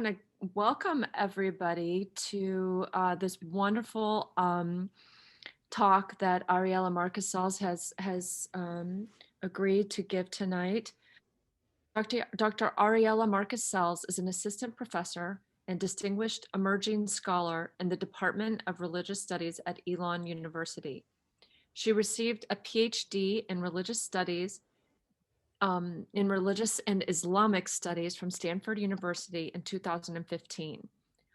want to welcome everybody to this wonderful talk that Ariela Marcus-Sells has agreed to give tonight. Dr. Ariela Marcus-Sells is an assistant professor and distinguished emerging scholar in the Department of Religious Studies at Elon University. She received a PhD in religious studies in religious and Islamic studies from Stanford University in 2015.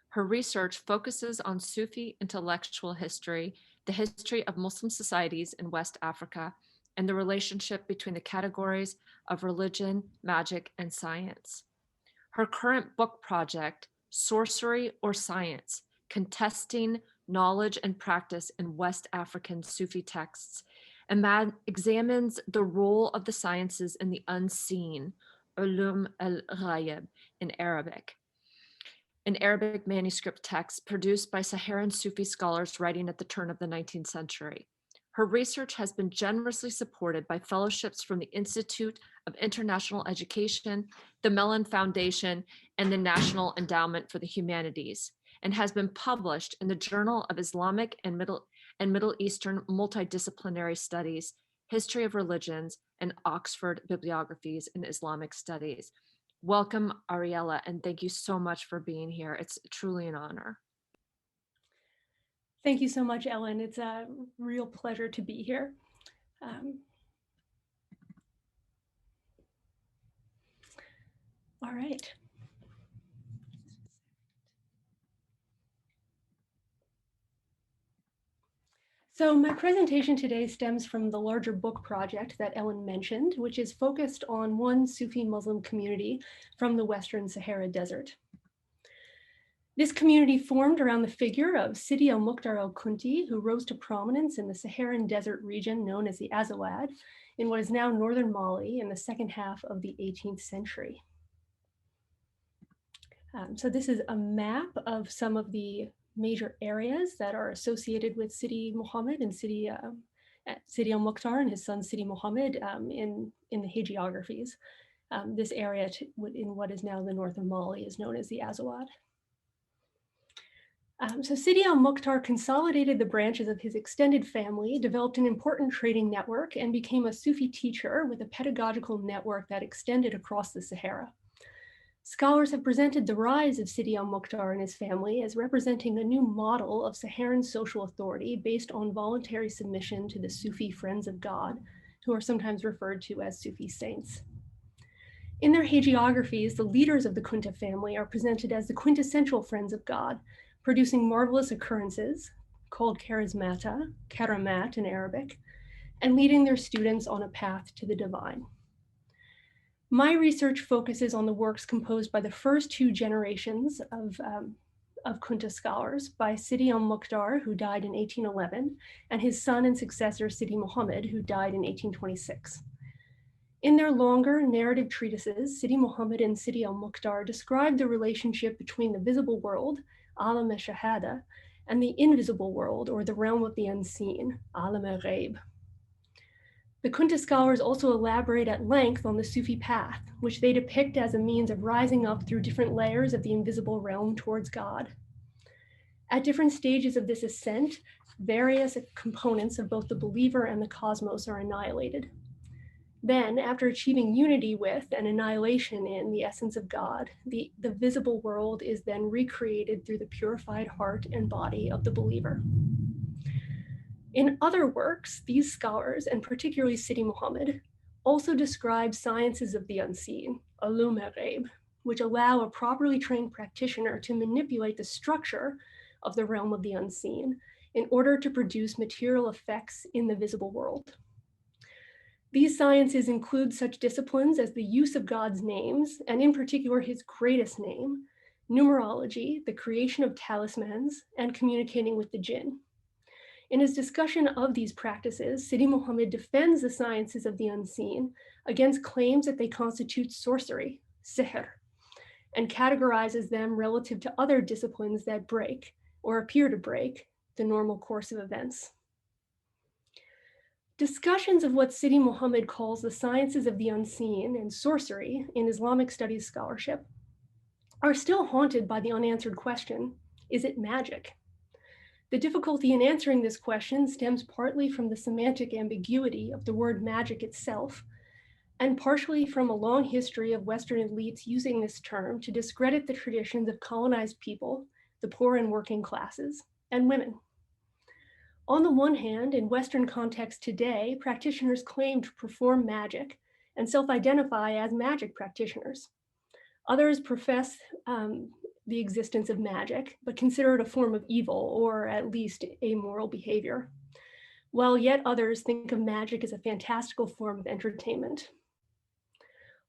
Her research focuses on Sufi intellectual history, the history of Muslim societies in West Africa, and the relationship between the categories of religion, magic, and science. Her current book project, Sorcery or Science, Contesting Knowledge and Practice in West African Sufi Texts, examines the role of the sciences in the unseen, ʿulūm al-ghayb in Arabic, an Arabic manuscript text produced by Saharan Sufi scholars writing at the turn of the 19th century. Her research has been generously supported by fellowships from the Institute of International Education, the Melon Foundation, and the National Endowment for the Humanities, and has been published in the Journal of Islamic and Middle Eastern Multidisciplinary Studies, History of Religions, and Oxford Bibliographies in Islamic Studies. Welcome, Ariela, and thank you so much for being here. It's truly an honor. Thank you so much, Ellen. It's a real pleasure to be here. All right. So my presentation today stems from the larger book project that Ellen mentioned, which is focused on one Sufi Muslim community from the Western Sahara Desert. This community formed around the figure of Sidi al-Mukhtar al-Kunti, who rose to prominence in the Saharan Desert region known as the Azawad, in what is now northern Mali in the second half of the 18th century. So this is a map of some of the major areas that are associated with Sidi Muhammad and Sidi al-Mukhtar and his son Sidi Muhammad in the hagiographies. This area in what is now the north of Mali is known as the Azawad. So Sidi al-Mukhtar consolidated the branches of his extended family, developed an important trading network, and became a Sufi teacher with a pedagogical network that extended across the Sahara. Scholars have presented the rise of Sidi al-Mukhtar and his family as representing a new model of Saharan social authority based on voluntary submission to the Sufi friends of God, who are sometimes referred to as Sufi saints. In their hagiographies, the leaders of the Kunta family are presented as the quintessential friends of God, producing marvelous occurrences called Charismata, karamat in Arabic, and leading their students on a path to the divine. My research focuses on the works composed by the first two generations of Kunta scholars, by Sidi al-Mukhtar, who died in 1811, and his son and successor, Sidi Muhammad, who died in 1826. In their longer narrative treatises, Sidi Muhammad and Sidi al-Mukhtar describe the relationship between the visible world, alam al-shahada, and the invisible world, or the realm of the unseen, alam al-ghayb. The Kunta scholars also elaborate at length on the Sufi path, which they depict as a means of rising up through different layers of the invisible realm towards God. At different stages of this ascent, various components of both the believer and the cosmos are annihilated. Then, after achieving unity with and annihilation in the essence of God, the visible world is then recreated through the purified heart and body of the believer. In other works, these scholars, and particularly Sidi Muhammad, also describe sciences of the unseen, ʿulūm al-ghayb, which allow a properly trained practitioner to manipulate the structure of the realm of the unseen in order to produce material effects in the visible world. These sciences include such disciplines as the use of God's names, and in particular his greatest name, numerology, the creation of talismans, and communicating with the jinn. In his discussion of these practices, Sidi Muhammad defends the sciences of the unseen against claims that they constitute sorcery, sihr, and categorizes them relative to other disciplines that break, or appear to break, the normal course of events. Discussions of what Sidi Muhammad calls the sciences of the unseen and sorcery in Islamic studies scholarship are still haunted by the unanswered question, is it magic? The difficulty in answering this question stems partly from the semantic ambiguity of the word magic itself, and partially from a long history of Western elites using this term to discredit the traditions of colonized people, the poor and working classes, and women. On the one hand, in Western context today, practitioners claim to perform magic and self-identify as magic practitioners. Others profess the existence of magic, but consider it a form of evil or at least amoral behavior, while yet others think of magic as a fantastical form of entertainment.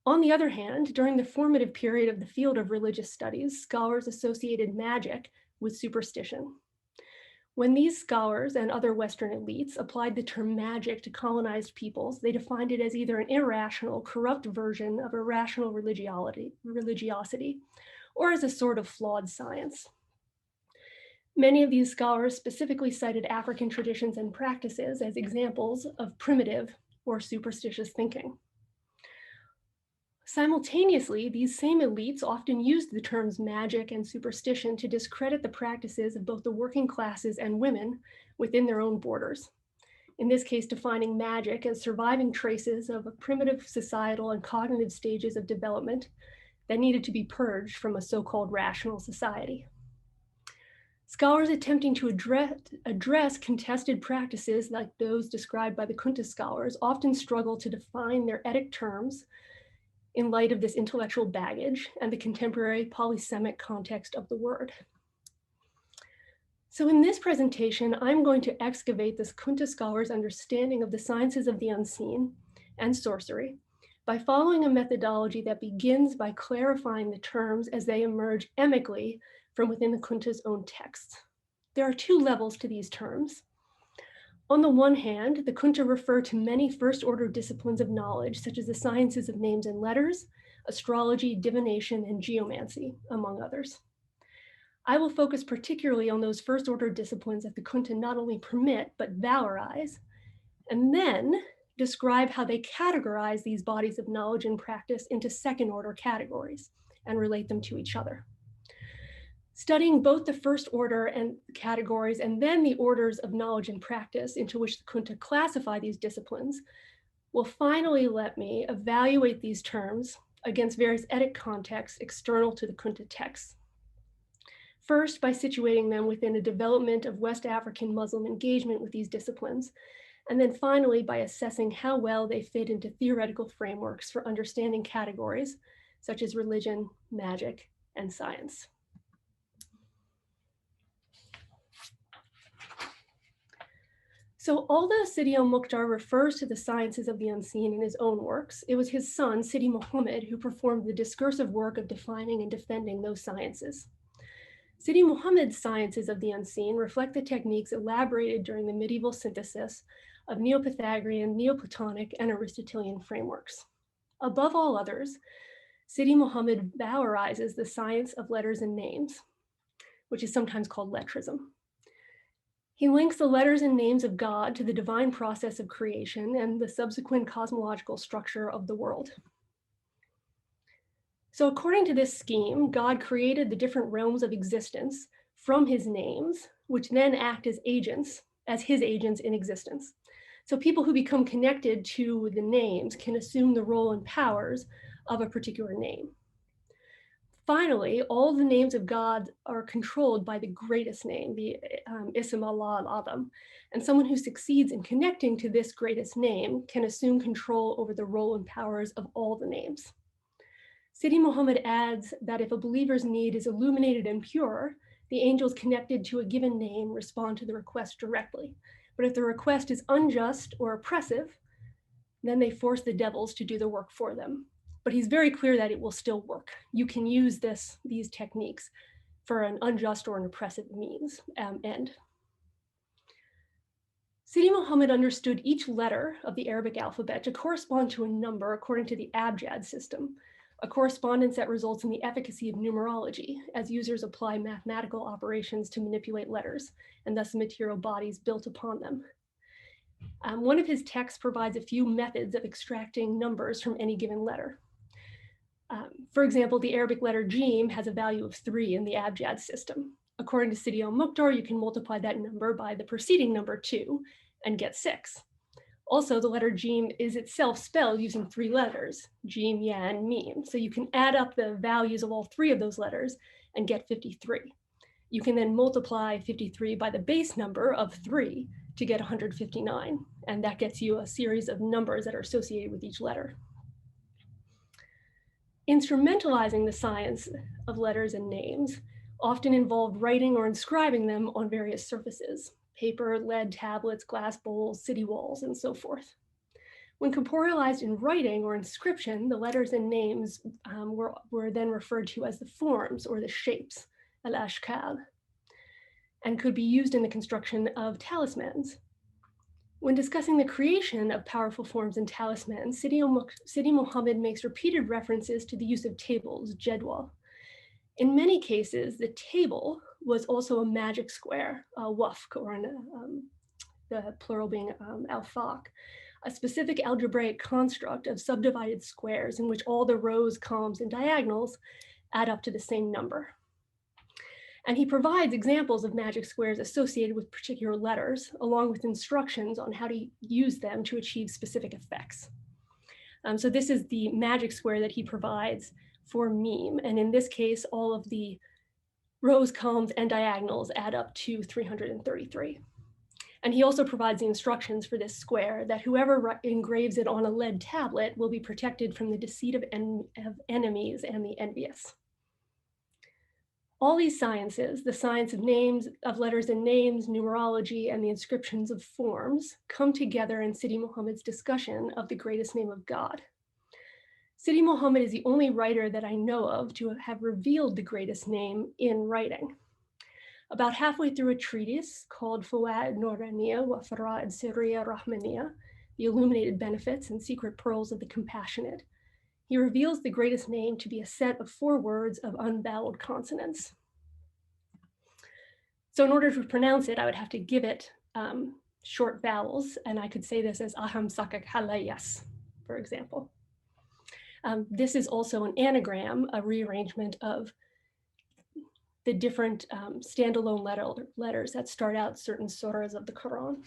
On the other hand, during the formative period of the field of religious studies, scholars associated magic with superstition. When these scholars and other Western elites applied the term magic to colonized peoples, they defined it as either an irrational, corrupt version of irrational religiosity, or as a sort of flawed science. Many of these scholars specifically cited African traditions and practices as examples of primitive or superstitious thinking. Simultaneously, these same elites often used the terms magic and superstition to discredit the practices of both the working classes and women within their own borders. In this case, defining magic as surviving traces of a primitive societal and cognitive stages of development that needed to be purged from a so-called rational society. Scholars attempting to address contested practices like those described by the Kunta scholars often struggle to define their etic terms in light of this intellectual baggage and the contemporary polysemic context of the word. So in this presentation, I'm going to excavate this Kunta scholar's understanding of the sciences of the unseen and sorcery by following a methodology that begins by clarifying the terms as they emerge emically from within the Kunta's own texts. There are two levels to these terms. On the one hand, the Kunta refer to many first-order disciplines of knowledge, such as the sciences of names and letters, astrology, divination, and geomancy, among others. I will focus particularly on those first-order disciplines that the Kunta not only permit, but valorize, and then describe how they categorize these bodies of knowledge and practice into second-order categories and relate them to each other. Studying both the first order and categories and then the orders of knowledge and practice into which the Kunta classify these disciplines will finally let me evaluate these terms against various etic contexts external to the Kunta texts. First, by situating them within a development of West African Muslim engagement with these disciplines, and then finally by assessing how well they fit into theoretical frameworks for understanding categories such as religion, magic, and science. So although Sidi al-Mukhtar refers to the sciences of the unseen in his own works, it was his son, Sidi Muhammad, who performed the discursive work of defining and defending those sciences. Sidi Muhammad's sciences of the unseen reflect the techniques elaborated during the medieval synthesis of Neo-Pythagorean, Neoplatonic, and Aristotelian frameworks. Above all others, Sidi Muhammad valorizes the science of letters and names, which is sometimes called lettrism. He links the letters and names of God to the divine process of creation and the subsequent cosmological structure of the world. So according to this scheme, God created the different realms of existence from his names, which then act as agents, as his agents in existence. So people who become connected to the names can assume the role and powers of a particular name. Finally, all the names of God are controlled by the greatest name, the Ism Allah al-Azam, and someone who succeeds in connecting to this greatest name can assume control over the role and powers of all the names. Sidi Muhammad adds that if a believer's need is illuminated and pure, the angels connected to a given name respond to the request directly. But if the request is unjust or oppressive, then they force the devils to do the work for them. But he's very clear that it will still work. You can use these techniques for an unjust or an oppressive means end. Sidi Muhammad understood each letter of the Arabic alphabet to correspond to a number according to the abjad system, a correspondence that results in the efficacy of numerology as users apply mathematical operations to manipulate letters and thus the material bodies built upon them. One of his texts provides a few methods of extracting numbers from any given letter. For example, the Arabic letter Jim has a value of 3 in the abjad system. According to Sidi al-Mukhtar, you can multiply that number by the preceding number 2 and get 6. Also, the letter Jim is itself spelled using 3 letters, Jim, Yan, Mim. So you can add up the values of all 3 of those letters and get 53. You can then multiply 53 by the base number of 3 to get 159. And that gets you a series of numbers that are associated with each letter. Instrumentalizing the science of letters and names often involved writing or inscribing them on various surfaces: paper, lead tablets, glass bowls, city walls, and so forth. When corporealized in writing or inscription, the letters and names were then referred to as the forms or the shapes, al-ashkal, and could be used in the construction of talismans. When discussing the creation of powerful forms and talismans, Sidi Muhammad makes repeated references to the use of tables, jedwa. In many cases, the table was also a magic square, a wafq, or the plural being al-faq, a specific algebraic construct of subdivided squares in which all the rows, columns, and diagonals add up to the same number. And he provides examples of magic squares associated with particular letters, along with instructions on how to use them to achieve specific effects. So this is the magic square that he provides for meme. And in this case, all of the rows, columns, and diagonals add up to 333. And he also provides the instructions for this square that whoever engraves it on a lead tablet will be protected from the deceit of enemies and the envious. All these sciences, the science of names, of letters and names, numerology, and the inscriptions of forms, come together in Sidi Muhammad's discussion of the greatest name of God. Sidi Muhammad is the only writer that I know of to have revealed the greatest name in writing. About halfway through a treatise called Fawaid Nouraniya wa Fara'id Sirriya Rahmaniya, the illuminated benefits and secret pearls of the compassionate, he reveals the greatest name to be a set of 4 words of unvoweled consonants. So in order to pronounce it, I would have to give it short vowels, and I could say this as aham sakak halayas, for example. This is also an anagram, a rearrangement of the different standalone letters that start out certain surahs of the Quran.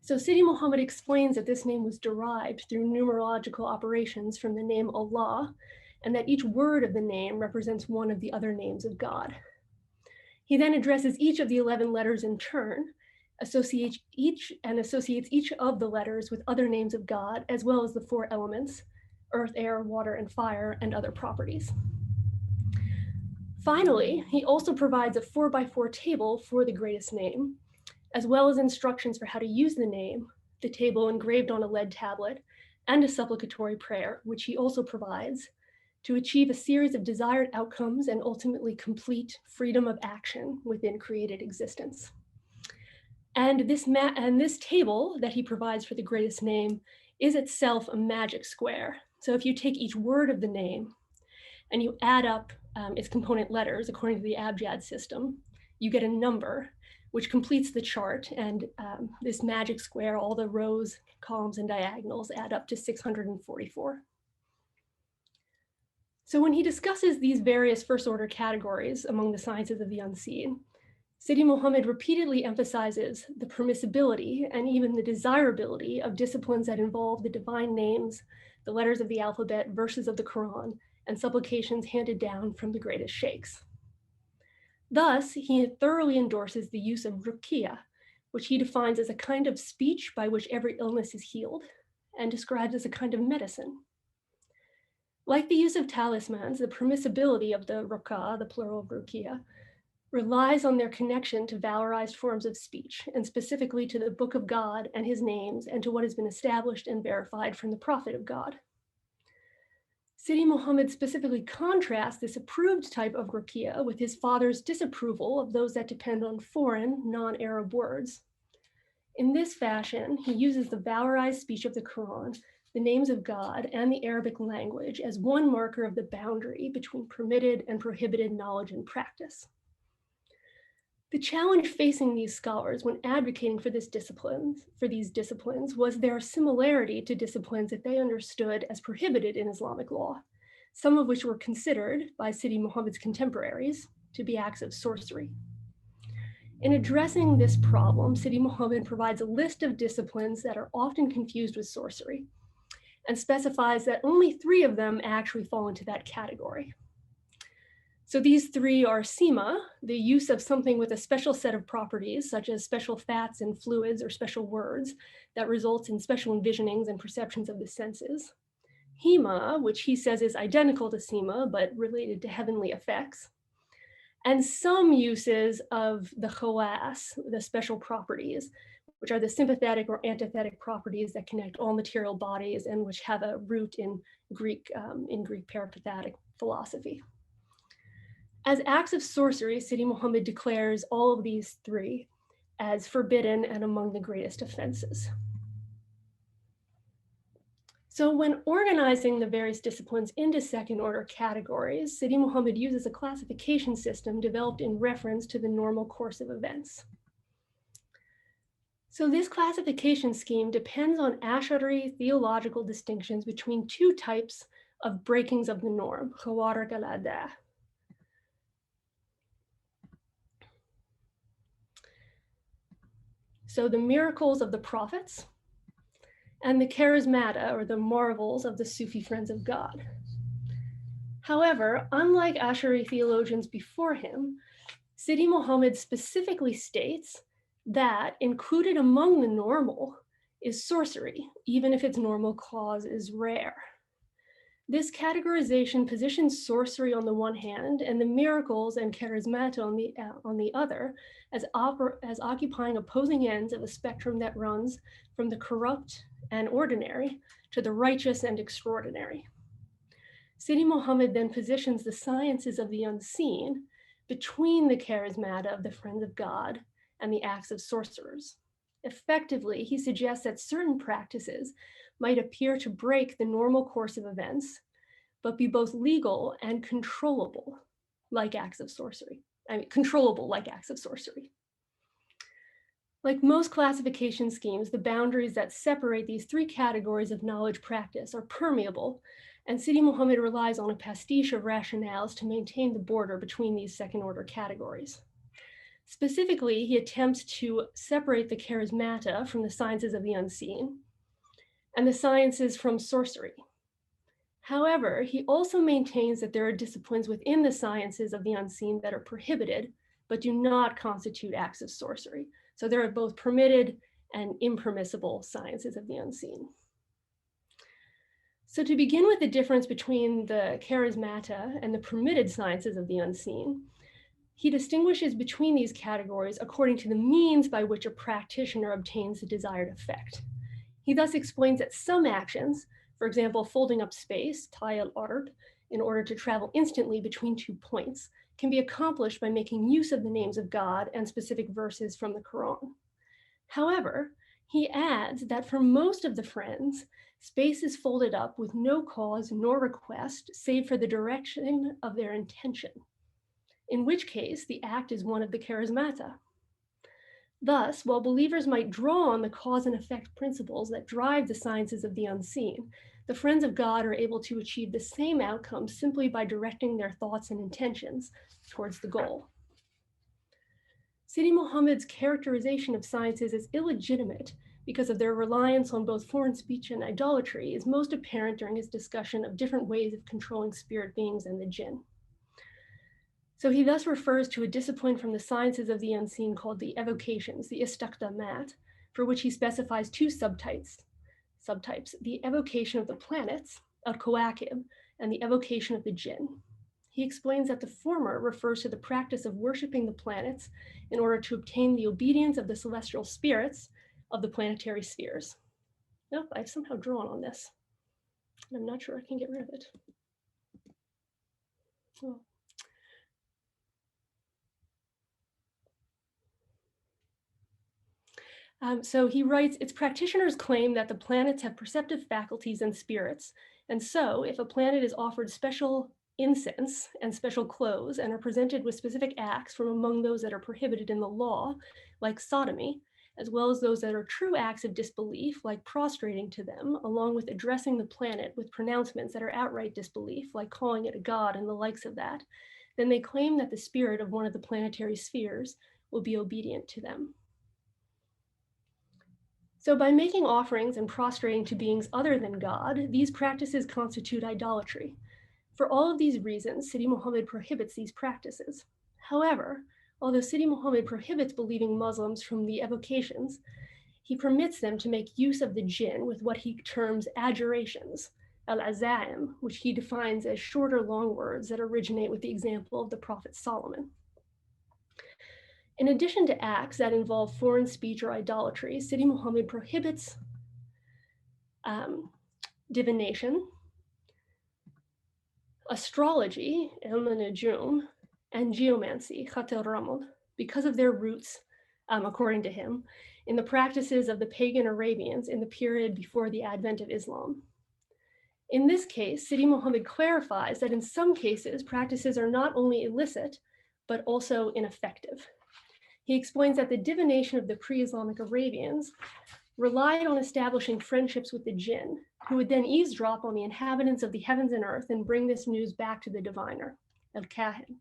So Sidi Muhammad explains that this name was derived through numerological operations from the name Allah, and that each word of the name represents one of the other names of God. He then addresses each of the 11 letters in turn, associates each of the letters with other names of God, as well as the 4 elements: earth, air, water, and fire, and other properties. Finally, he also provides a 4x4 table for the greatest name, as well as instructions for how to use the name, the table engraved on a lead tablet, and a supplicatory prayer, which he also provides to achieve a series of desired outcomes and ultimately complete freedom of action within created existence. And this table that he provides for the greatest name is itself a magic square. So if you take each word of the name and you add up its component letters according to the abjad system, you get a number which completes the chart. And this magic square, all the rows, columns, and diagonals add up to 644. So when he discusses these various first order categories among the sciences of the unseen, Sidi Muhammad repeatedly emphasizes the permissibility and even the desirability of disciplines that involve the divine names, the letters of the alphabet, verses of the Quran, and supplications handed down from the greatest sheikhs. Thus, he thoroughly endorses the use of ruqyah, which he defines as a kind of speech by which every illness is healed, and describes as a kind of medicine. Like the use of talismans, the permissibility of the ruqyah, the plural of ruqyah, relies on their connection to valorized forms of speech, and specifically to the Book of God and his names, and to what has been established and verified from the Prophet of God. Sidi Muhammad specifically contrasts this approved type of ruqyah with his father's disapproval of those that depend on foreign, non-Arab words. In this fashion, he uses the valorized speech of the Quran, the names of God, and the Arabic language as one marker of the boundary between permitted and prohibited knowledge and practice. The challenge facing these scholars when advocating for these disciplines was their similarity to disciplines that they understood as prohibited in Islamic law, some of which were considered by Sidi Muhammad's contemporaries to be acts of sorcery. In addressing this problem, Sidi Muhammad provides a list of disciplines that are often confused with sorcery and specifies that only 3 of them actually fall into that category. So these 3 are sima, the use of something with a special set of properties, such as special fats and fluids or special words that results in special envisionings and perceptions of the senses. Hima, which he says is identical to sima, but related to heavenly effects. And some uses of the khawas, the special properties, which are the sympathetic or antithetic properties that connect all material bodies and which have a root in Greek peripatetic philosophy. As acts of sorcery, Sidi Muhammad declares all of these 3 as forbidden and among the greatest offenses. So when organizing the various disciplines into second-order categories, Sidi Muhammad uses a classification system developed in reference to the normal course of events. So this classification scheme depends on Ash'ari theological distinctions between 2 types of breakings of the norm, khawarq al-ada. So the miracles of the prophets, and the charismata, or the marvels of the Sufi friends of God. However, unlike Ash'ari theologians before him, Sidi Muhammad specifically states that included among the normal is sorcery, even if its normal cause is rare. This categorization positions sorcery on the one hand and the miracles and charismata on the other as occupying opposing ends of a spectrum that runs from the corrupt and ordinary to the righteous and extraordinary. Sidi Muhammad then positions the sciences of the unseen between the charismata of the friends of God and the acts of sorcerers. Effectively, he suggests that certain practices might appear to break the normal course of events, but be both legal and controllable, like acts of sorcery. Controllable like acts of sorcery. Like most classification schemes, the boundaries that separate these 3 categories of knowledge practice are permeable, and Sidi Muhammad relies on a pastiche of rationales to maintain the border between these second-order categories. Specifically, he attempts to separate the charismata from the sciences of the unseen and the sciences from sorcery. However, he also maintains that there are disciplines within the sciences of the unseen that are prohibited, but do not constitute acts of sorcery. So there are both permitted and impermissible sciences of the unseen. So to begin with the difference between the charismata and the permitted sciences of the unseen, he distinguishes between these categories according to the means by which a practitioner obtains the desired effect. He thus explains that some actions, for example, folding up space, tayal ard, in order to travel instantly between 2 points, can be accomplished by making use of the names of God and specific verses from the Quran. However, he adds that for most of the friends, space is folded up with no cause nor request, save for the direction of their intention, in which case the act is one of the charismata. Thus, while believers might draw on the cause and effect principles that drive the sciences of the unseen, the friends of God are able to achieve the same outcome simply by directing their thoughts and intentions towards the goal. Sidi Muhammad's characterization of sciences as illegitimate because of their reliance on both foreign speech and idolatry is most apparent during his discussion of different ways of controlling spirit beings and the jinn. So he thus refers to a discipline from the sciences of the unseen called the evocations, the istakdamat, for which he specifies 2 subtypes, the evocation of the planets, al-kawakib, and the evocation of the jinn. He explains that the former refers to the practice of worshiping the planets in order to obtain the obedience of the celestial spirits of the planetary spheres. Nope, I've somehow drawn on this. I'm not sure I can get rid of it. Oh. So he writes, its practitioners claim that the planets have perceptive faculties and spirits. And so if a planet is offered special incense and special clothes and are presented with specific acts from among those that are prohibited in the law, like sodomy, as well as those that are true acts of disbelief, like prostrating to them, along with addressing the planet with pronouncements that are outright disbelief, like calling it a god and the likes of that, then they claim that the spirit of one of the planetary spheres will be obedient to them. So by making offerings and prostrating to beings other than God, these practices constitute idolatry. For all of these reasons, Sidi Muhammad prohibits these practices. However, although Sidi Muhammad prohibits believing Muslims from the evocations, he permits them to make use of the jinn with what he terms adjurations, al-azaim, which he defines as shorter long words that originate with the example of the Prophet Solomon. In addition to acts that involve foreign speech or idolatry, Sidi Muhammad prohibits divination, astrology, al-nujum, and geomancy, khat al-raml, because of their roots, according to him, in the practices of the pagan Arabians in the period before the advent of Islam. In this case, Sidi Muhammad clarifies that in some cases, practices are not only illicit, but also ineffective. He explains that the divination of the pre-Islamic Arabians relied on establishing friendships with the jinn, who would then eavesdrop on the inhabitants of the heavens and earth and bring this news back to the diviner, al-kahin.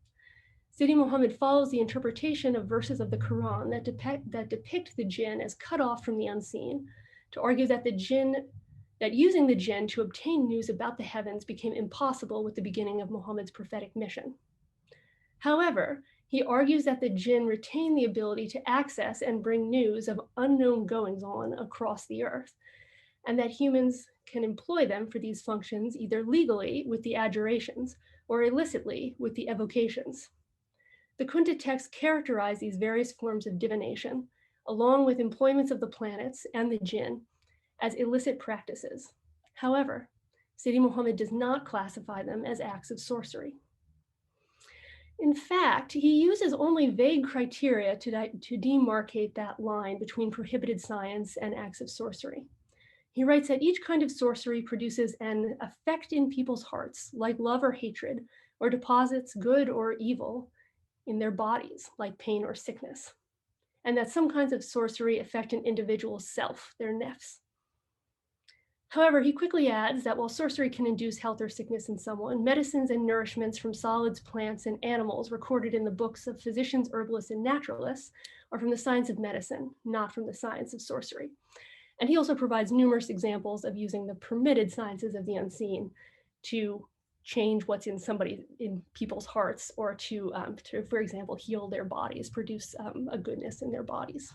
Sidi Muhammad follows the interpretation of verses of the Quran that depict the jinn as cut off from the unseen, to argue that using the jinn to obtain news about the heavens became impossible with the beginning of Muhammad's prophetic mission. However, he argues that the jinn retain the ability to access and bring news of unknown goings-on across the earth, and that humans can employ them for these functions either legally with the adjurations or illicitly with the evocations. The Kunta texts characterize these various forms of divination, along with employments of the planets and the jinn, as illicit practices. However, Sidi Muhammad does not classify them as acts of sorcery. In fact, he uses only vague criteria to demarcate that line between prohibited science and acts of sorcery. He writes that each kind of sorcery produces an effect in people's hearts, like love or hatred, or deposits good or evil in their bodies, like pain or sickness, and that some kinds of sorcery affect an individual's self, their nefs. However, he quickly adds that while sorcery can induce health or sickness in someone, medicines and nourishments from solids, plants, and animals recorded in the books of physicians, herbalists, and naturalists are from the science of medicine, not from the science of sorcery. And he also provides numerous examples of using the permitted sciences of the unseen to change what's in people's hearts, or to, for example, heal their bodies, produce a goodness in their bodies.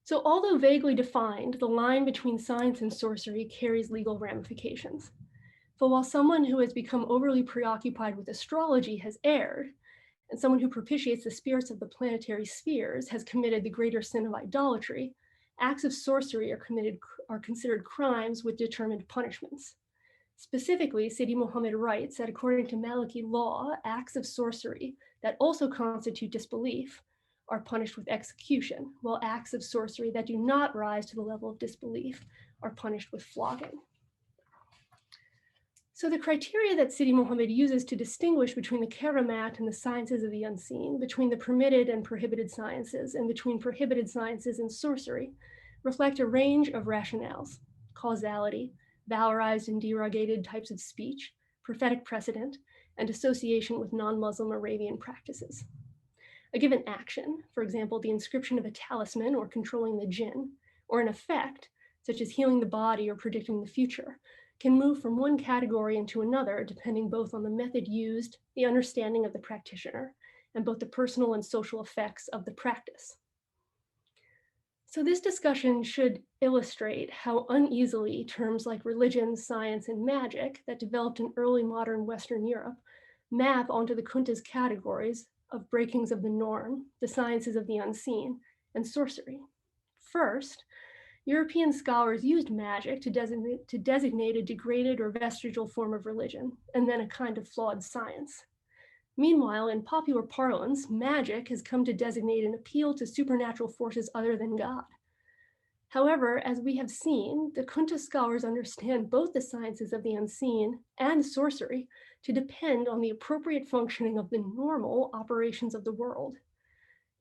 So although vaguely defined, the line between science and sorcery carries legal ramifications. For while someone who has become overly preoccupied with astrology has erred, and someone who propitiates the spirits of the planetary spheres has committed the greater sin of idolatry, acts of sorcery are considered crimes with determined punishments. Specifically, Sidi Muhammad writes that according to Maliki law, acts of sorcery that also constitute disbelief are punished with execution, while acts of sorcery that do not rise to the level of disbelief are punished with flogging. So the criteria that Sidi Muhammad uses to distinguish between the karamat and the sciences of the unseen, between the permitted and prohibited sciences, and between prohibited sciences and sorcery, reflect a range of rationales: causality, valorized and derogated types of speech, prophetic precedent, and association with non-Muslim Arabian practices. A given action, for example, the inscription of a talisman or controlling the jinn, or an effect, such as healing the body or predicting the future, can move from one category into another depending both on the method used, the understanding of the practitioner, and both the personal and social effects of the practice. So this discussion should illustrate how uneasily terms like religion, science, and magic that developed in early modern Western Europe map onto the Kunta's categories of breakings of the norm, the sciences of the unseen, and sorcery. First, European scholars used magic to designate a degraded or vestigial form of religion, and then a kind of flawed science. Meanwhile, in popular parlance, magic has come to designate an appeal to supernatural forces other than God. However, as we have seen, the Kunta scholars understand both the sciences of the unseen and sorcery to depend on the appropriate functioning of the normal operations of the world.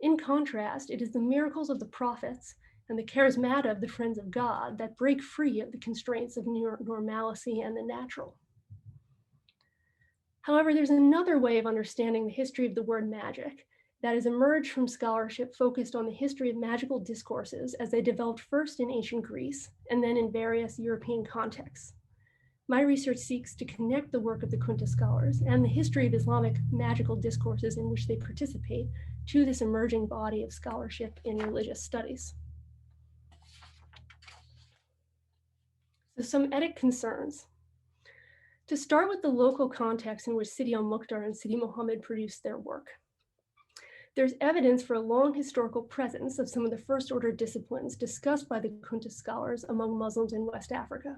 In contrast, it is the miracles of the prophets and the charismata of the friends of God that break free of the constraints of normalcy and the natural. However, there's another way of understanding the history of the word magic that has emerged from scholarship focused on the history of magical discourses as they developed first in ancient Greece and then in various European contexts. My research seeks to connect the work of the Kunta scholars and the history of Islamic magical discourses in which they participate to this emerging body of scholarship in religious studies. So some etic concerns. To start with the local context in which Sidi al-Mukhtar and Sidi Muhammad produced their work. There's evidence for a long historical presence of some of the first order disciplines discussed by the Kunta scholars among Muslims in West Africa.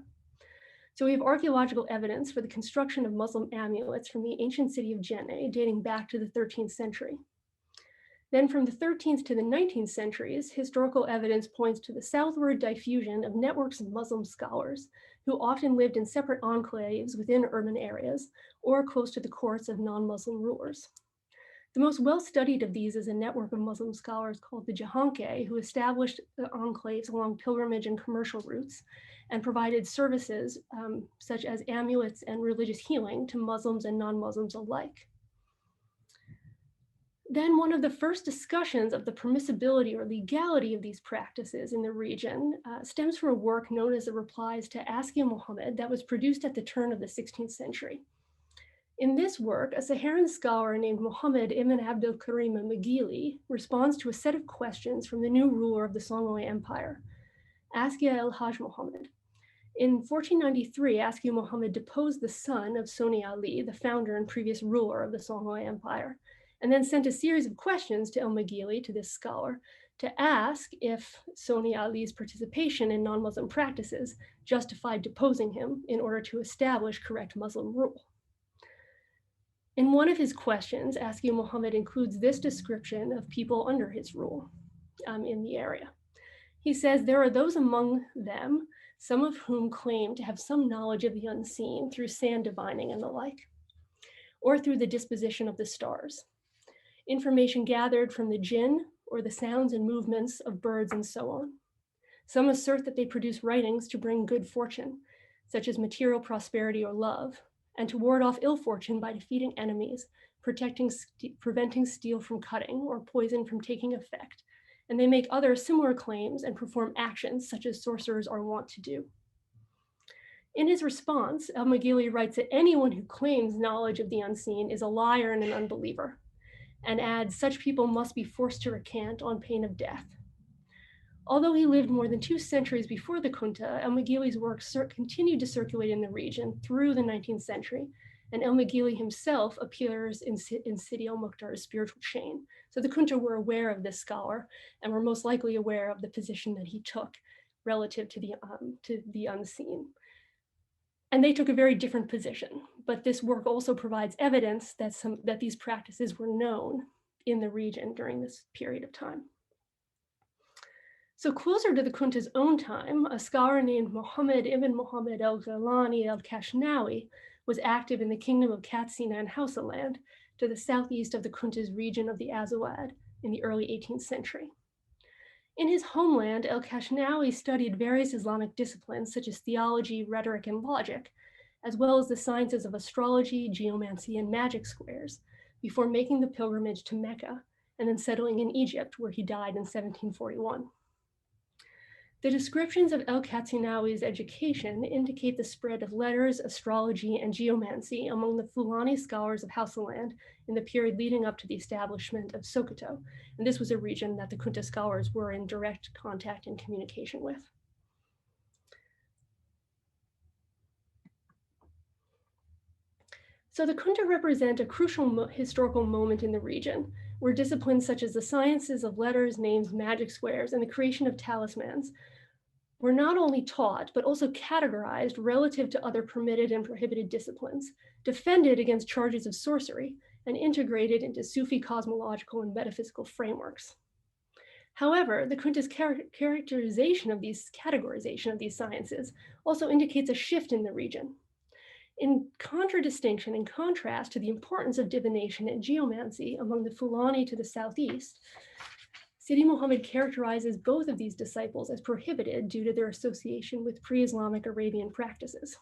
So we have archaeological evidence for the construction of Muslim amulets from the ancient city of Jenne dating back to the 13th century. Then from the 13th to the 19th centuries, historical evidence points to the southward diffusion of networks of Muslim scholars who often lived in separate enclaves within urban areas or close to the courts of non-Muslim rulers. The most well-studied of these is a network of Muslim scholars called the Jahanke, who established the enclaves along pilgrimage and commercial routes and provided services such as amulets and religious healing to Muslims and non-Muslims alike. Then one of the first discussions of the permissibility or legality of these practices in the region stems from a work known as the Replies to Askia Muhammad that was produced at the turn of the 16th century. In this work, a Saharan scholar named Muhammad ibn Abdul Karim al-Magili responds to a set of questions from the new ruler of the Songhai Empire, Askia el-Hajj Muhammad. In 1493, Askia Muhammad deposed the son of Soni Ali, the founder and previous ruler of the Songhai Empire, and then sent a series of questions to al-Magili, to this scholar, to ask if Soni Ali's participation in non-Muslim practices justified deposing him in order to establish correct Muslim rule. In one of his questions, Askia Muhammad includes this description of people under his rule in the area. He says, there are those among them, some of whom claim to have some knowledge of the unseen through sand divining and the like, or through the disposition of the stars, information gathered from the jinn or the sounds and movements of birds and so on. Some assert that they produce writings to bring good fortune, such as material prosperity or love, and to ward off ill fortune by defeating enemies, preventing steel from cutting or poison from taking effect. And they make other similar claims and perform actions such as sorcerers are wont to do. In his response, al-Magili writes that anyone who claims knowledge of the unseen is a liar and an unbeliever, and adds such people must be forced to recant on pain of death. Although he lived more than 2 centuries before the Kunta, al-Magili's work continued to circulate in the region through the 19th century, and al-Magili himself appears in Sidi al-Mukhtar's spiritual chain. So the Kunta were aware of this scholar and were most likely aware of the position that he took relative to the unseen. And they took a very different position, but this work also provides evidence that these practices were known in the region during this period of time. So closer to the Kunta's own time, a scholar named Muhammad ibn Muhammad al-Ghalani al-Kashnawi was active in the kingdom of Katsina and Hausaland to the southeast of the Kunta's region of the Azawad in the early 18th century. In his homeland, al-Kashnawi studied various Islamic disciplines such as theology, rhetoric, and logic, as well as the sciences of astrology, geomancy, and magic squares, before making the pilgrimage to Mecca and then settling in Egypt, where he died in 1741. The descriptions of al-Katsinawi's education indicate the spread of letters, astrology, and geomancy among the Fulani scholars of Hausaland in the period leading up to the establishment of Sokoto. And this was a region that the Kunta scholars were in direct contact and communication with. So the Kunta represent a crucial historical moment in the region, where disciplines such as the sciences of letters, names, magic squares, and the creation of talismans were not only taught, but also categorized relative to other permitted and prohibited disciplines, defended against charges of sorcery, and integrated into Sufi cosmological and metaphysical frameworks. However, the Kunta's categorization of these sciences also indicates a shift in the region. In contradistinction, in contrast to the importance of divination and geomancy among the Fulani to the southeast, Sidi Muhammad characterizes both of these disciples as prohibited due to their association with pre-Islamic Arabian practices.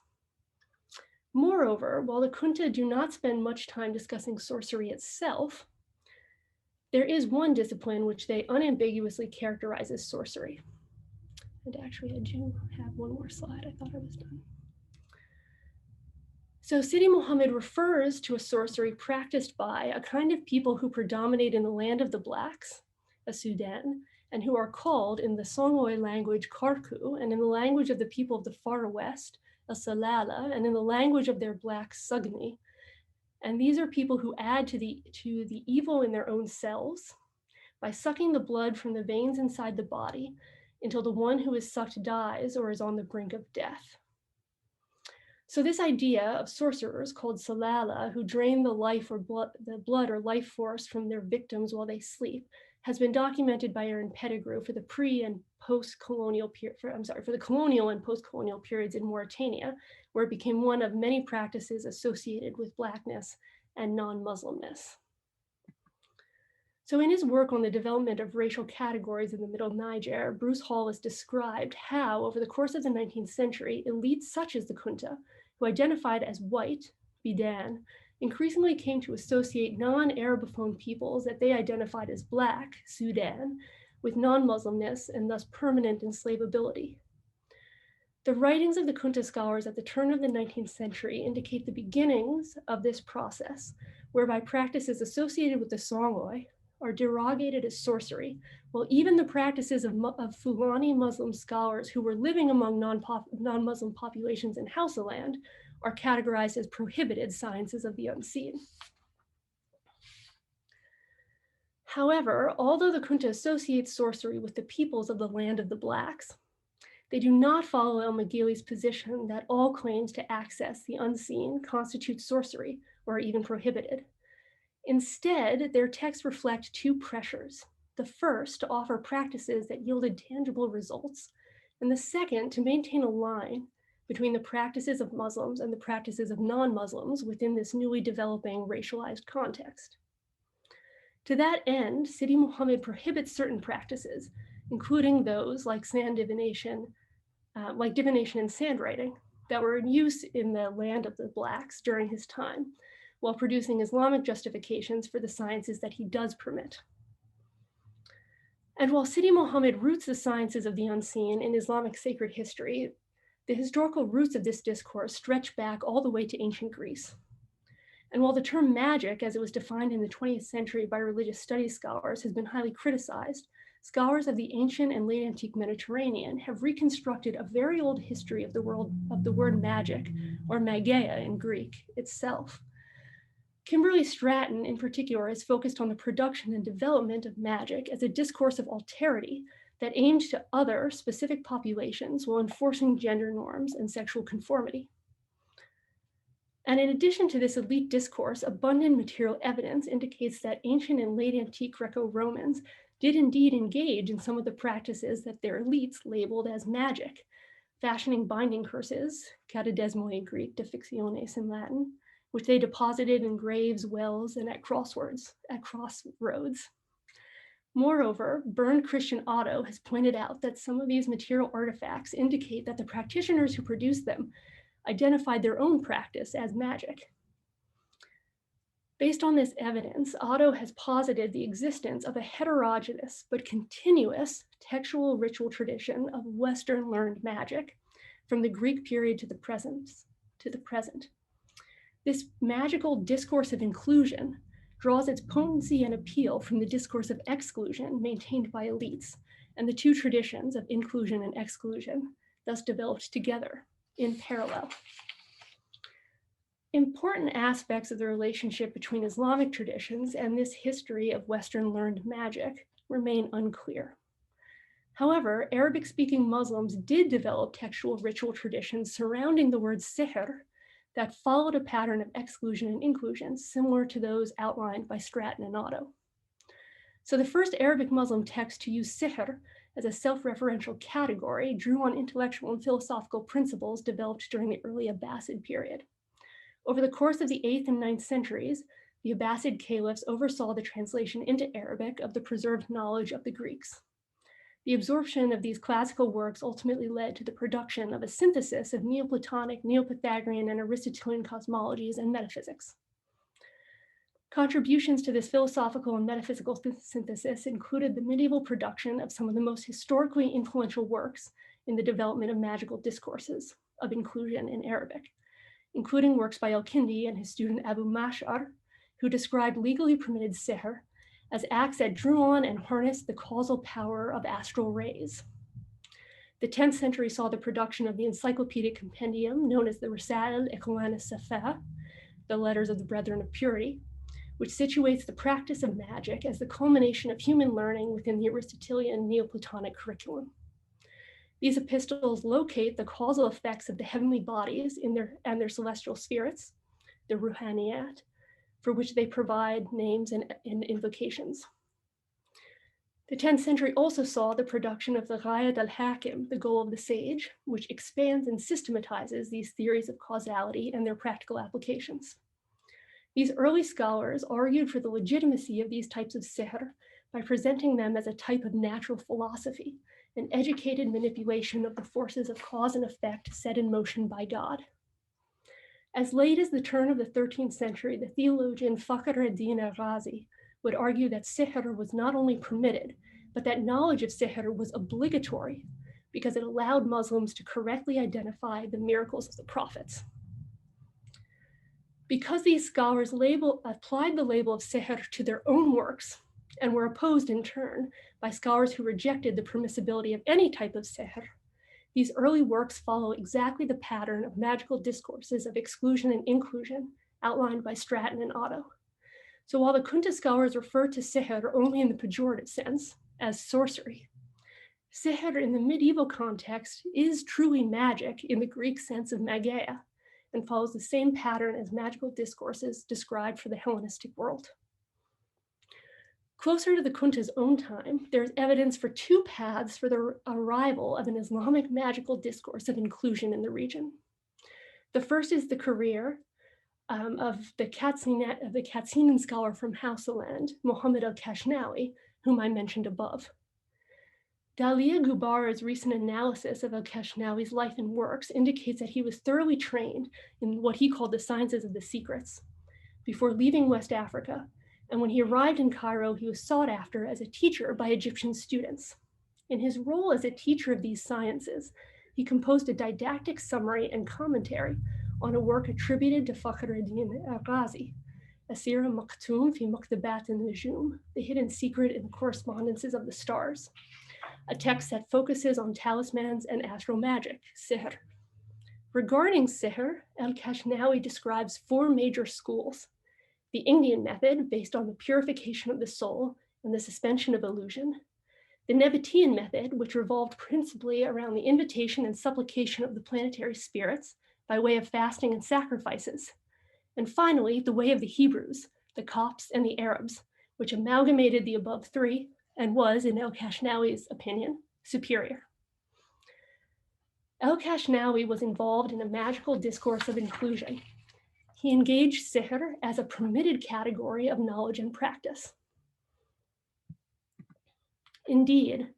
Moreover, while the Kunta do not spend much time discussing sorcery itself, there is one discipline which they unambiguously characterize as sorcery. And actually, I do have one more slide. I thought I was done. So Sidi Muhammad refers to a sorcery practiced by a kind of people who predominate in the land of the Blacks, a Sudan, and who are called in the Songhai language Karku, and in the language of the people of the Far West, a Salala, and in the language of their Black Sugni. And these are people who add to the evil in their own selves by sucking the blood from the veins inside the body until the one who is sucked dies or is on the brink of death. So this idea of sorcerers called Salala, who drain the blood or life force from their victims while they sleep, has been documented by Aaron Pettigrew for the for the colonial and post-colonial periods in Mauritania, where it became one of many practices associated with Blackness and non-Muslimness. So in his work on the development of racial categories in the Middle Niger, Bruce Hall has described how, over the course of the 19th century, elites such as the Kunta, who identified as white, Bidan, increasingly came to associate non-Arabophone peoples that they identified as Black, Sudan, with non-Muslimness and thus permanent enslavability. The writings of the Kunta scholars at the turn of the 19th century indicate the beginnings of this process, whereby practices associated with the Songhai are derogated as sorcery, while even the practices of Fulani Muslim scholars who were living among non-Muslim populations in Hausaland are categorized as prohibited sciences of the unseen. However, although the Kunta associates sorcery with the peoples of the land of the Blacks, they do not follow El-Magili's position that all claims to access the unseen constitute sorcery or are even prohibited. Instead, their texts reflect two pressures. The first, to offer practices that yielded tangible results, and the second, to maintain a line between the practices of Muslims and the practices of non-Muslims within this newly developing racialized context. To that end, Sidi Muhammad prohibits certain practices, including those like divination and sandwriting, that were in use in the land of the Blacks during his time, while producing Islamic justifications for the sciences that he does permit. And while Sidi Muhammad roots the sciences of the unseen in Islamic sacred history, the historical roots of this discourse stretch back all the way to ancient Greece. And while the term magic, as it was defined in the 20th century by religious studies scholars, has been highly criticized, scholars of the ancient and late antique Mediterranean have reconstructed a very old history of the word magic, or mageia in Greek, itself. Kimberly Stratton, in particular, is focused on the production and development of magic as a discourse of alterity that aimed to other specific populations while enforcing gender norms and sexual conformity. And in addition to this elite discourse, abundant material evidence indicates that ancient and late antique Greco-Romans did indeed engage in some of the practices that their elites labeled as magic, fashioning binding curses, katadesmoi in Greek, defictiones in Latin, which they deposited in graves, wells, and at crossroads. Moreover, Bernd Christian Otto has pointed out that some of these material artifacts indicate that the practitioners who produced them identified their own practice as magic. Based on this evidence, Otto has posited the existence of a heterogeneous but continuous textual ritual tradition of Western learned magic from the Greek period to the present. This magical discourse of inclusion draws its potency and appeal from the discourse of exclusion maintained by elites, and the two traditions of inclusion and exclusion thus developed together in parallel. Important aspects of the relationship between Islamic traditions and this history of Western learned magic remain unclear. However, Arabic-speaking Muslims did develop textual ritual traditions surrounding the word sihr that followed a pattern of exclusion and inclusion similar to those outlined by Stratton and Otto. So the first Arabic Muslim text to use sihr as a self-referential category drew on intellectual and philosophical principles developed during the early Abbasid period. Over the course of the 8th and 9th centuries, the Abbasid caliphs oversaw the translation into Arabic of the preserved knowledge of the Greeks. The absorption of these classical works ultimately led to the production of a synthesis of Neoplatonic, Neopythagorean, and Aristotelian cosmologies and metaphysics. Contributions to this philosophical and metaphysical synthesis included the medieval production of some of the most historically influential works in the development of magical discourses of inclusion in Arabic, including works by al-Kindi and his student Abu Mash'ar, who described legally permitted sihr as acts that drew on and harnessed the causal power of astral rays. The 10th century saw the production of the encyclopedic compendium known as the Rasail Ikhwan as-Safa, the Letters of the Brethren of Purity, which situates the practice of magic as the culmination of human learning within the Aristotelian Neoplatonic curriculum. These epistles locate the causal effects of the heavenly bodies and their celestial spirits, the ruhaniyat, for which they provide names and invocations. The 10th century also saw the production of the Ghayat al-Hakim, the goal of the sage, which expands and systematizes these theories of causality and their practical applications. These early scholars argued for the legitimacy of these types of sihr by presenting them as a type of natural philosophy, an educated manipulation of the forces of cause and effect set in motion by God. As late as the turn of the 13th century, the theologian Fakhr ad-Din al-Razi would argue that sihr was not only permitted, but that knowledge of sihr was obligatory because it allowed Muslims to correctly identify the miracles of the prophets. Because these scholars applied the label of sihr to their own works and were opposed in turn by scholars who rejected the permissibility of any type of sihr, these early works follow exactly the pattern of magical discourses of exclusion and inclusion outlined by Stratton and Otto. So while the Kunta scholars refer to sihr only in the pejorative sense, as sorcery, sihr in the medieval context is truly magic in the Greek sense of magia and follows the same pattern as magical discourses described for the Hellenistic world. Closer to the Kunta's own time, there's evidence for two paths for the arrival of an Islamic magical discourse of inclusion in the region. The first is the career of the Katsinan scholar from Hausaland, Muhammad al-Kashnawi, whom I mentioned above. Dalia Gubar's recent analysis of al-Kashnawi's life and works indicates that he was thoroughly trained in what he called the sciences of the secrets before leaving West Africa. And when he arrived in Cairo, he was sought after as a teacher by Egyptian students. In his role as a teacher of these sciences, he composed a didactic summary and commentary on a work attributed to Fakhr ad-Din al-Razi, Asira Maktoum fi Maktabat al-Nujum, the hidden secret in the correspondences of the stars, a text that focuses on talismans and astral magic, sihr. Regarding sihr, al-Kashnawi describes four major schools: the Indian method, based on the purification of the soul and the suspension of illusion; the Nabatean method, which revolved principally around the invitation and supplication of the planetary spirits by way of fasting and sacrifices; and finally, the way of the Hebrews, the Copts, and the Arabs, which amalgamated the above three and was, in al-Kashnawi's opinion, superior. Al-Kashnawi was involved in a magical discourse of inclusion. He engaged sihr as a permitted category of knowledge and practice. Indeed,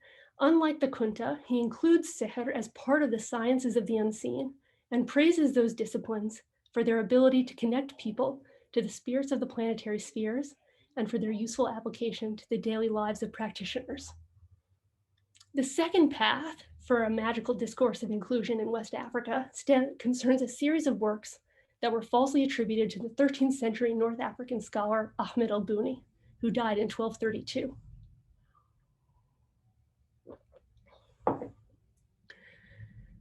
unlike the Kunta, he includes sihr as part of the sciences of the unseen and praises those disciplines for their ability to connect people to the spirits of the planetary spheres and for their useful application to the daily lives of practitioners. The second path for a magical discourse of inclusion in West Africa concerns a series of works that were falsely attributed to the 13th century North African scholar Ahmed al-Buni, who died in 1232.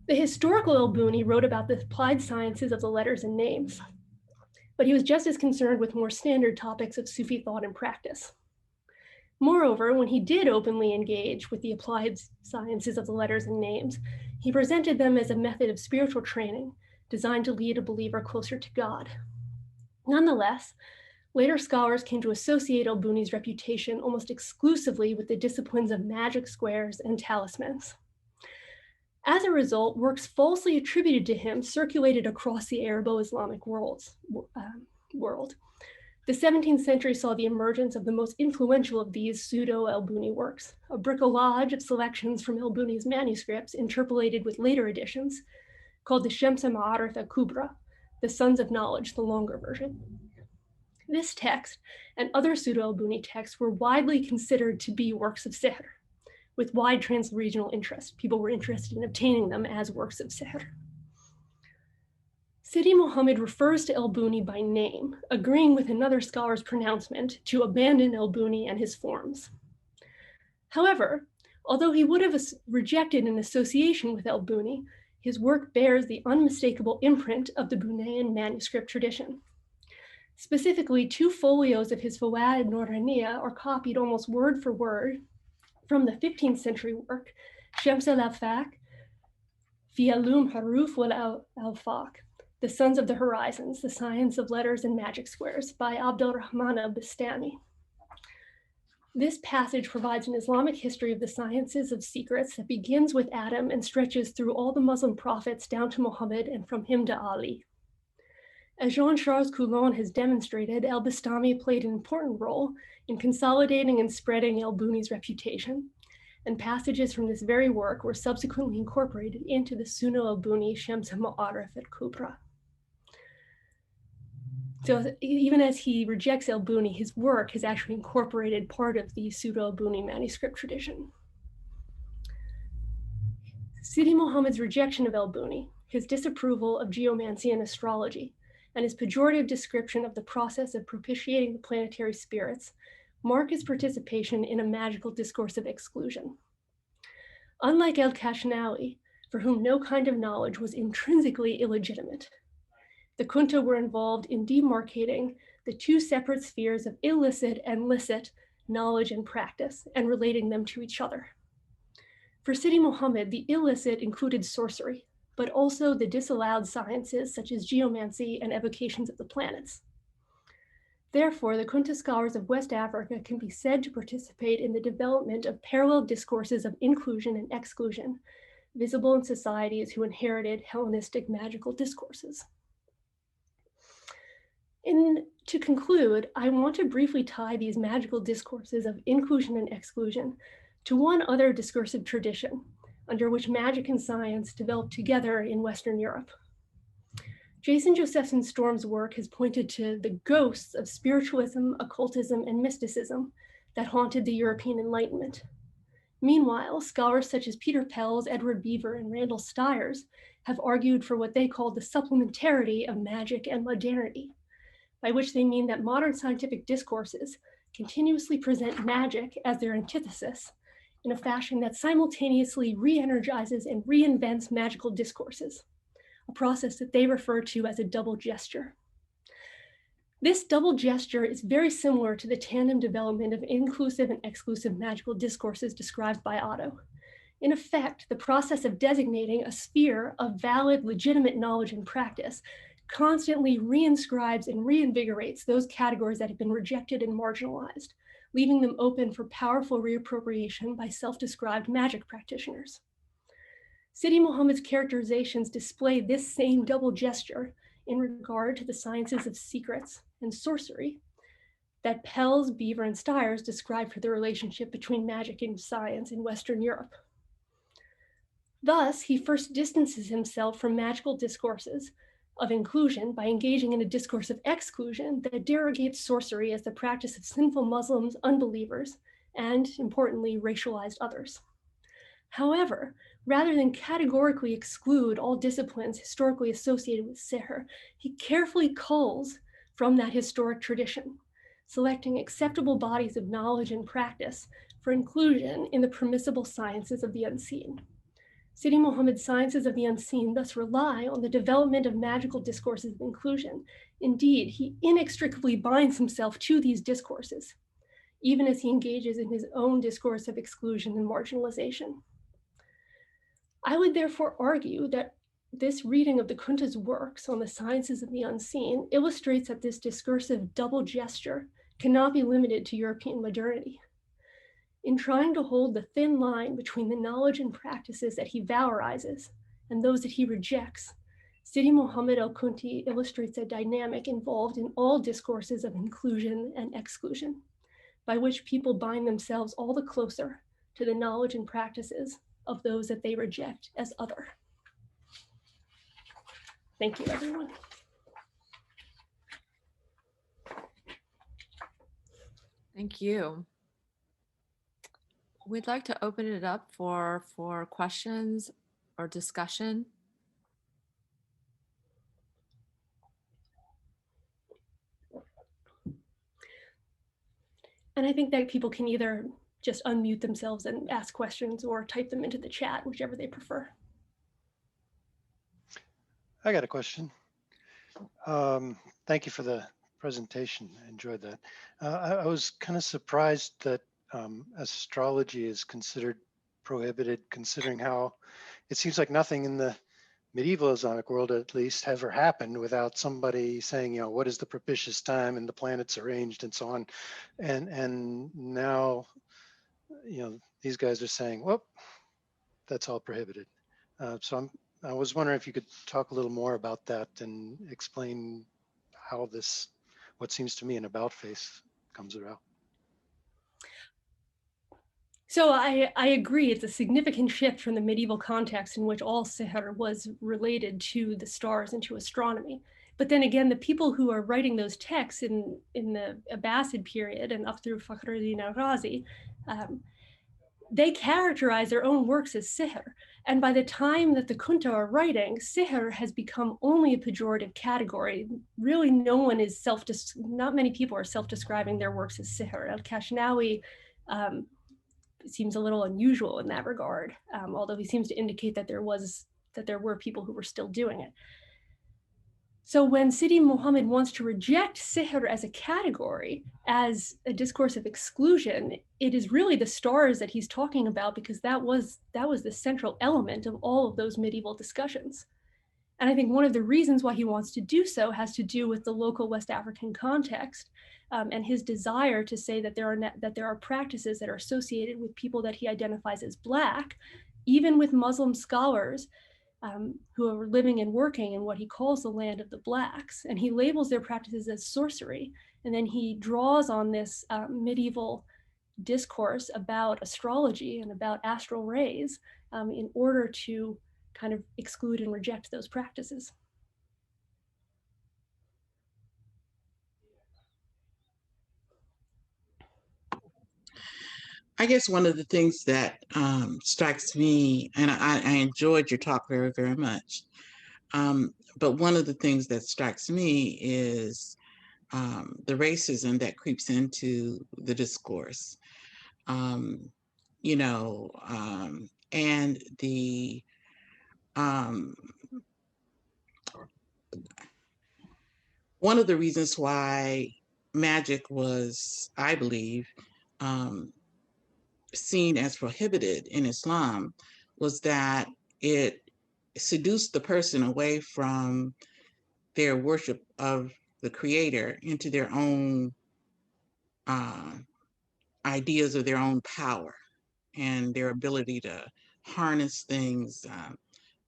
The historical al-Buni wrote about the applied sciences of the letters and names, but he was just as concerned with more standard topics of Sufi thought and practice. Moreover, when he did openly engage with the applied sciences of the letters and names, he presented them as a method of spiritual training designed to lead a believer closer to God. Nonetheless, later scholars came to associate al-Buni's reputation almost exclusively with the disciplines of magic squares and talismans. As a result, works falsely attributed to him circulated across the Arabo-Islamic world. The 17th century saw the emergence of the most influential of these pseudo-al-Buni works, a bricolage of selections from al-Buni's manuscripts interpolated with later editions, called the Shams al-Ma'arif al-Kubra, the Sons of Knowledge, the longer version. This text and other pseudo-al-Buni texts were widely considered to be works of sihr, with wide trans-regional interest. People were interested in obtaining them as works of sihr. Sidi Muhammad refers to al-Buni by name, agreeing with another scholar's pronouncement to abandon al-Buni and his forms. However, although he would have rejected an association with al-Buni, his work bears the unmistakable imprint of the Bunayan manuscript tradition. Specifically, 2 folios of his Fawa'id Nuraniya are copied almost word for word from the 15th century work, Shams al-Afaq, fi ʿulūm ḥurūf wal-Afaq, the Sons of the Horizons, the Science of Letters and Magic Squares, by Abdul-Rahman al-Bistami. This passage provides an Islamic history of the sciences of secrets that begins with Adam and stretches through all the Muslim prophets down to Muhammad and from him to Ali. As Jean-Charles Coulon has demonstrated, al-Bistami played an important role in consolidating and spreading al-Buni's reputation, and passages from this very work were subsequently incorporated into the Suno al-Buni Shams al-Ma'arif al-Kubra. So even as he rejects al-Buni, his work has actually incorporated part of the pseudo-al-Buni manuscript tradition. Sidi Muhammad's rejection of al-Buni, his disapproval of geomancy and astrology, and his pejorative description of the process of propitiating the planetary spirits mark his participation in a magical discourse of exclusion. Unlike el-Kashnawi, for whom no kind of knowledge was intrinsically illegitimate, the Kunta were involved in demarcating the 2 separate spheres of illicit and licit knowledge and practice and relating them to each other. For Sidi Muhammad, the illicit included sorcery, but also the disallowed sciences such as geomancy and evocations of the planets. Therefore, the Kunta scholars of West Africa can be said to participate in the development of parallel discourses of inclusion and exclusion, visible in societies who inherited Hellenistic magical discourses. To conclude, I want to briefly tie these magical discourses of inclusion and exclusion to one other discursive tradition under which magic and science developed together in Western Europe. Jason Josephson Storm's work has pointed to the ghosts of spiritualism, occultism, and mysticism that haunted the European Enlightenment. Meanwhile, scholars such as Peter Pells, Edward Beaver, and Randall Stiers have argued for what they call the supplementarity of magic and modernity, by which they mean that modern scientific discourses continuously present magic as their antithesis in a fashion that simultaneously re-energizes and reinvents magical discourses, a process that they refer to as a double gesture. This double gesture is very similar to the tandem development of inclusive and exclusive magical discourses described by Otto. In effect, the process of designating a sphere of valid, legitimate knowledge and practice constantly reinscribes and reinvigorates those categories that have been rejected and marginalized, leaving them open for powerful reappropriation by self-described magic practitioners. Sidi Muhammad's characterizations display this same double gesture in regard to the sciences of secrets and sorcery that Pells, Beaver, and Stiers describe for the relationship between magic and science in Western Europe. Thus, he first distances himself from magical discourses of inclusion by engaging in a discourse of exclusion that derogates sorcery as the practice of sinful Muslims, unbelievers, and, importantly, racialized others. However, rather than categorically exclude all disciplines historically associated with sihr, he carefully culls from that historic tradition, selecting acceptable bodies of knowledge and practice for inclusion in the permissible sciences of the unseen. Sidi Muhammad's sciences of the unseen thus rely on the development of magical discourses of inclusion. Indeed, he inextricably binds himself to these discourses, even as he engages in his own discourse of exclusion and marginalization. I would therefore argue that this reading of the Kunta's works on the sciences of the unseen illustrates that this discursive double gesture cannot be limited to European modernity. in trying to hold the thin line between the knowledge and practices that he valorizes and those that he rejects, Sidi Muhammad al-Kunti illustrates a dynamic involved in all discourses of inclusion and exclusion, by which people bind themselves all the closer to the knowledge and practices of those that they reject as other. Thank you, everyone. Thank you. We'd like to open it up for questions or discussion. And I think that people can either just unmute themselves and ask questions or type them into the chat, whichever they prefer. I got a question. Thank you for the presentation. I enjoyed that. I was kind of surprised that astrology is considered prohibited, considering how it seems like nothing in the medieval Islamic world, at least, ever happened without somebody saying, you know, what is the propitious time and the planets arranged and so on. And now, you know, these guys are saying, well, that's all prohibited. I was wondering if you could talk a little more about that and explain how this, what seems to me an about face, comes about. So I agree, it's a significant shift from the medieval context in which all sihr was related to the stars and to astronomy. But then again, the people who are writing those texts in the Abbasid period and up through Fakhruddin al-Razi, they characterize their own works as sihr. And by the time that the Kunta are writing, sihr has become only a pejorative category. Really, no one is not many people are self-describing their works as sihr. Al-Kashnawi seems a little unusual in that regard, although he seems to indicate that there were people who were still doing it. So when Sidi Muhammad wants to reject sihr as a category, as a discourse of exclusion, it is really the stars that he's talking about, because that was the central element of all of those medieval discussions. And I think one of the reasons why he wants to do so has to do with the local West African context, and his desire to say that there are practices that are associated with people that he identifies as Black, even with Muslim scholars who are living and working in what he calls the land of the Blacks. And he labels their practices as sorcery. And then he draws on this medieval discourse about astrology and about astral rays in order to kind of exclude and reject those practices. I guess one of the things that strikes me, and I enjoyed your talk very, very much, but one of the things that strikes me is the racism that creeps into the discourse, you know, and the one of the reasons why magic was, I believe, seen as prohibited in Islam was that it seduced the person away from their worship of the Creator into their own ideas of their own power and their ability to harness things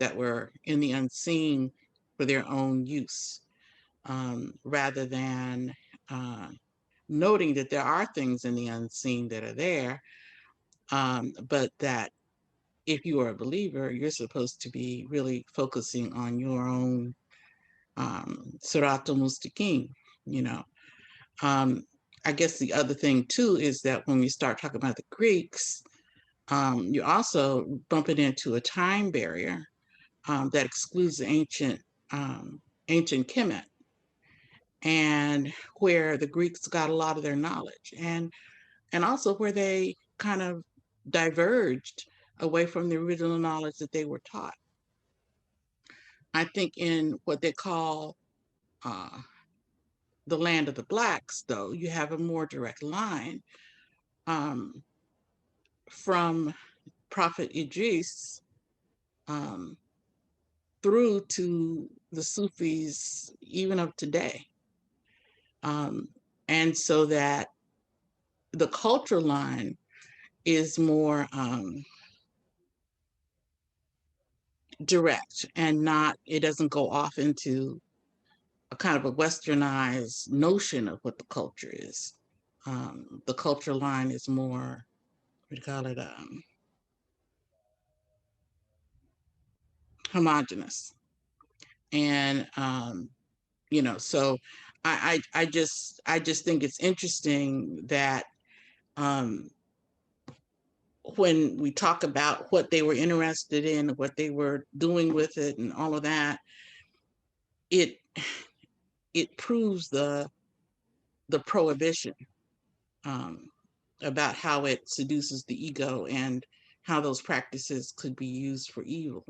that were in the unseen for their own use, rather than noting that there are things in the unseen that are there, but that if you are a believer, you're supposed to be really focusing on your own Sirat al-Mustaqim, you know. I guess the other thing too is that when we start talking about the Greeks, you also bump it into a time barrier that excludes the ancient Kemet, and where the Greeks got a lot of their knowledge, and also where they kind of diverged away from the original knowledge that they were taught. I think in what they call the land of the Blacks, though, you have a more direct line from Prophet Idris through to the Sufis even of today. And so that the cultural line is more direct and not, it doesn't go off into a kind of a westernized notion of what the culture is. The culture line is more, what do you call it, homogenous. And, you know, so I just think it's interesting that when we talk about what they were interested in, what they were doing with it and all of that, it proves the prohibition about how it seduces the ego and how those practices could be used for evil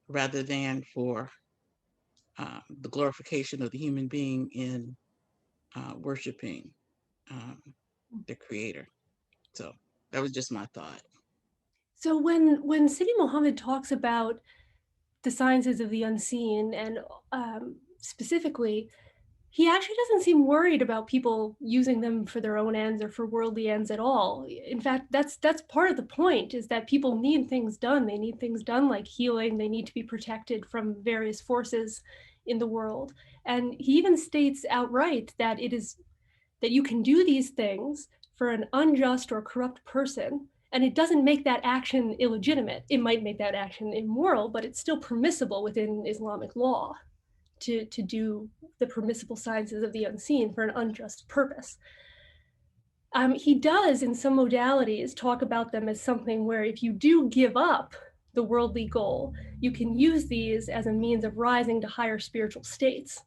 rather than for the glorification of the human being in worshiping the creator. So that was just my thought. So when Sidi Muhammad talks about the sciences of the unseen, and specifically, he actually doesn't seem worried about people using them for their own ends or for worldly ends at all. In fact, that's part of the point, is that people need things done. They need things done like healing. They need to be protected from various forces in the world. And he even states outright that that you can do these things for an unjust or corrupt person, and it doesn't make that action illegitimate. It might make that action immoral, but it's still permissible within Islamic law to do the permissible sciences of the unseen for an unjust purpose. He does, in some modalities, talk about them as something where if you do give up the worldly goal, you can use these as a means of rising to higher spiritual states.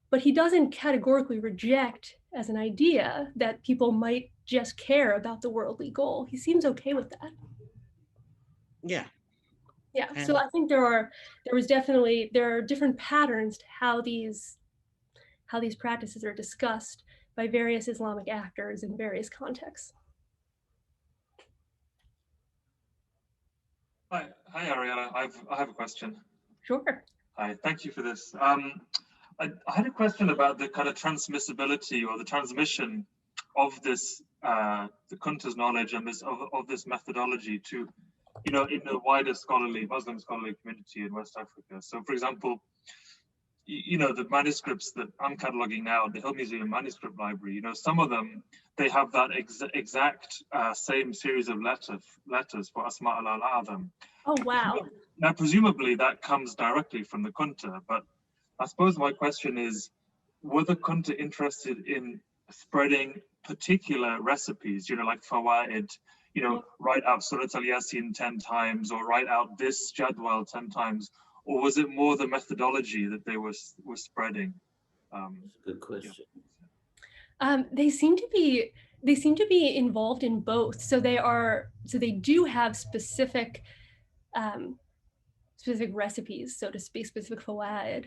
But he doesn't categorically reject as an idea that people might just care about the worldly goal. He seems okay with that. Yeah. Yeah, And so I think there are different patterns to how these practices are discussed by various Islamic actors in various contexts. Hi, Ariela. I have a question. Sure. Hi, thank you for this. I had a question about the kind of transmissibility or the transmission of this, the Kunta's knowledge and of this methodology to, in the wider Muslim scholarly community in West Africa. So, for example, the manuscripts that I'm cataloging now at the Hill Museum Manuscript Library, some of them, they have that exact same series of letters for Asma al-Azam. Oh, wow. Now, presumably that comes directly from the Kunta, but I suppose my question is, were the Kunta interested in spreading particular recipes, like fawaid, write out Surat al-Yasin 10 times or write out this jadwal 10 times, or was it more the methodology that they were spreading? That's a good question. Yeah. They seem to be involved in both. So they do have specific recipes, so to speak, specific fawaid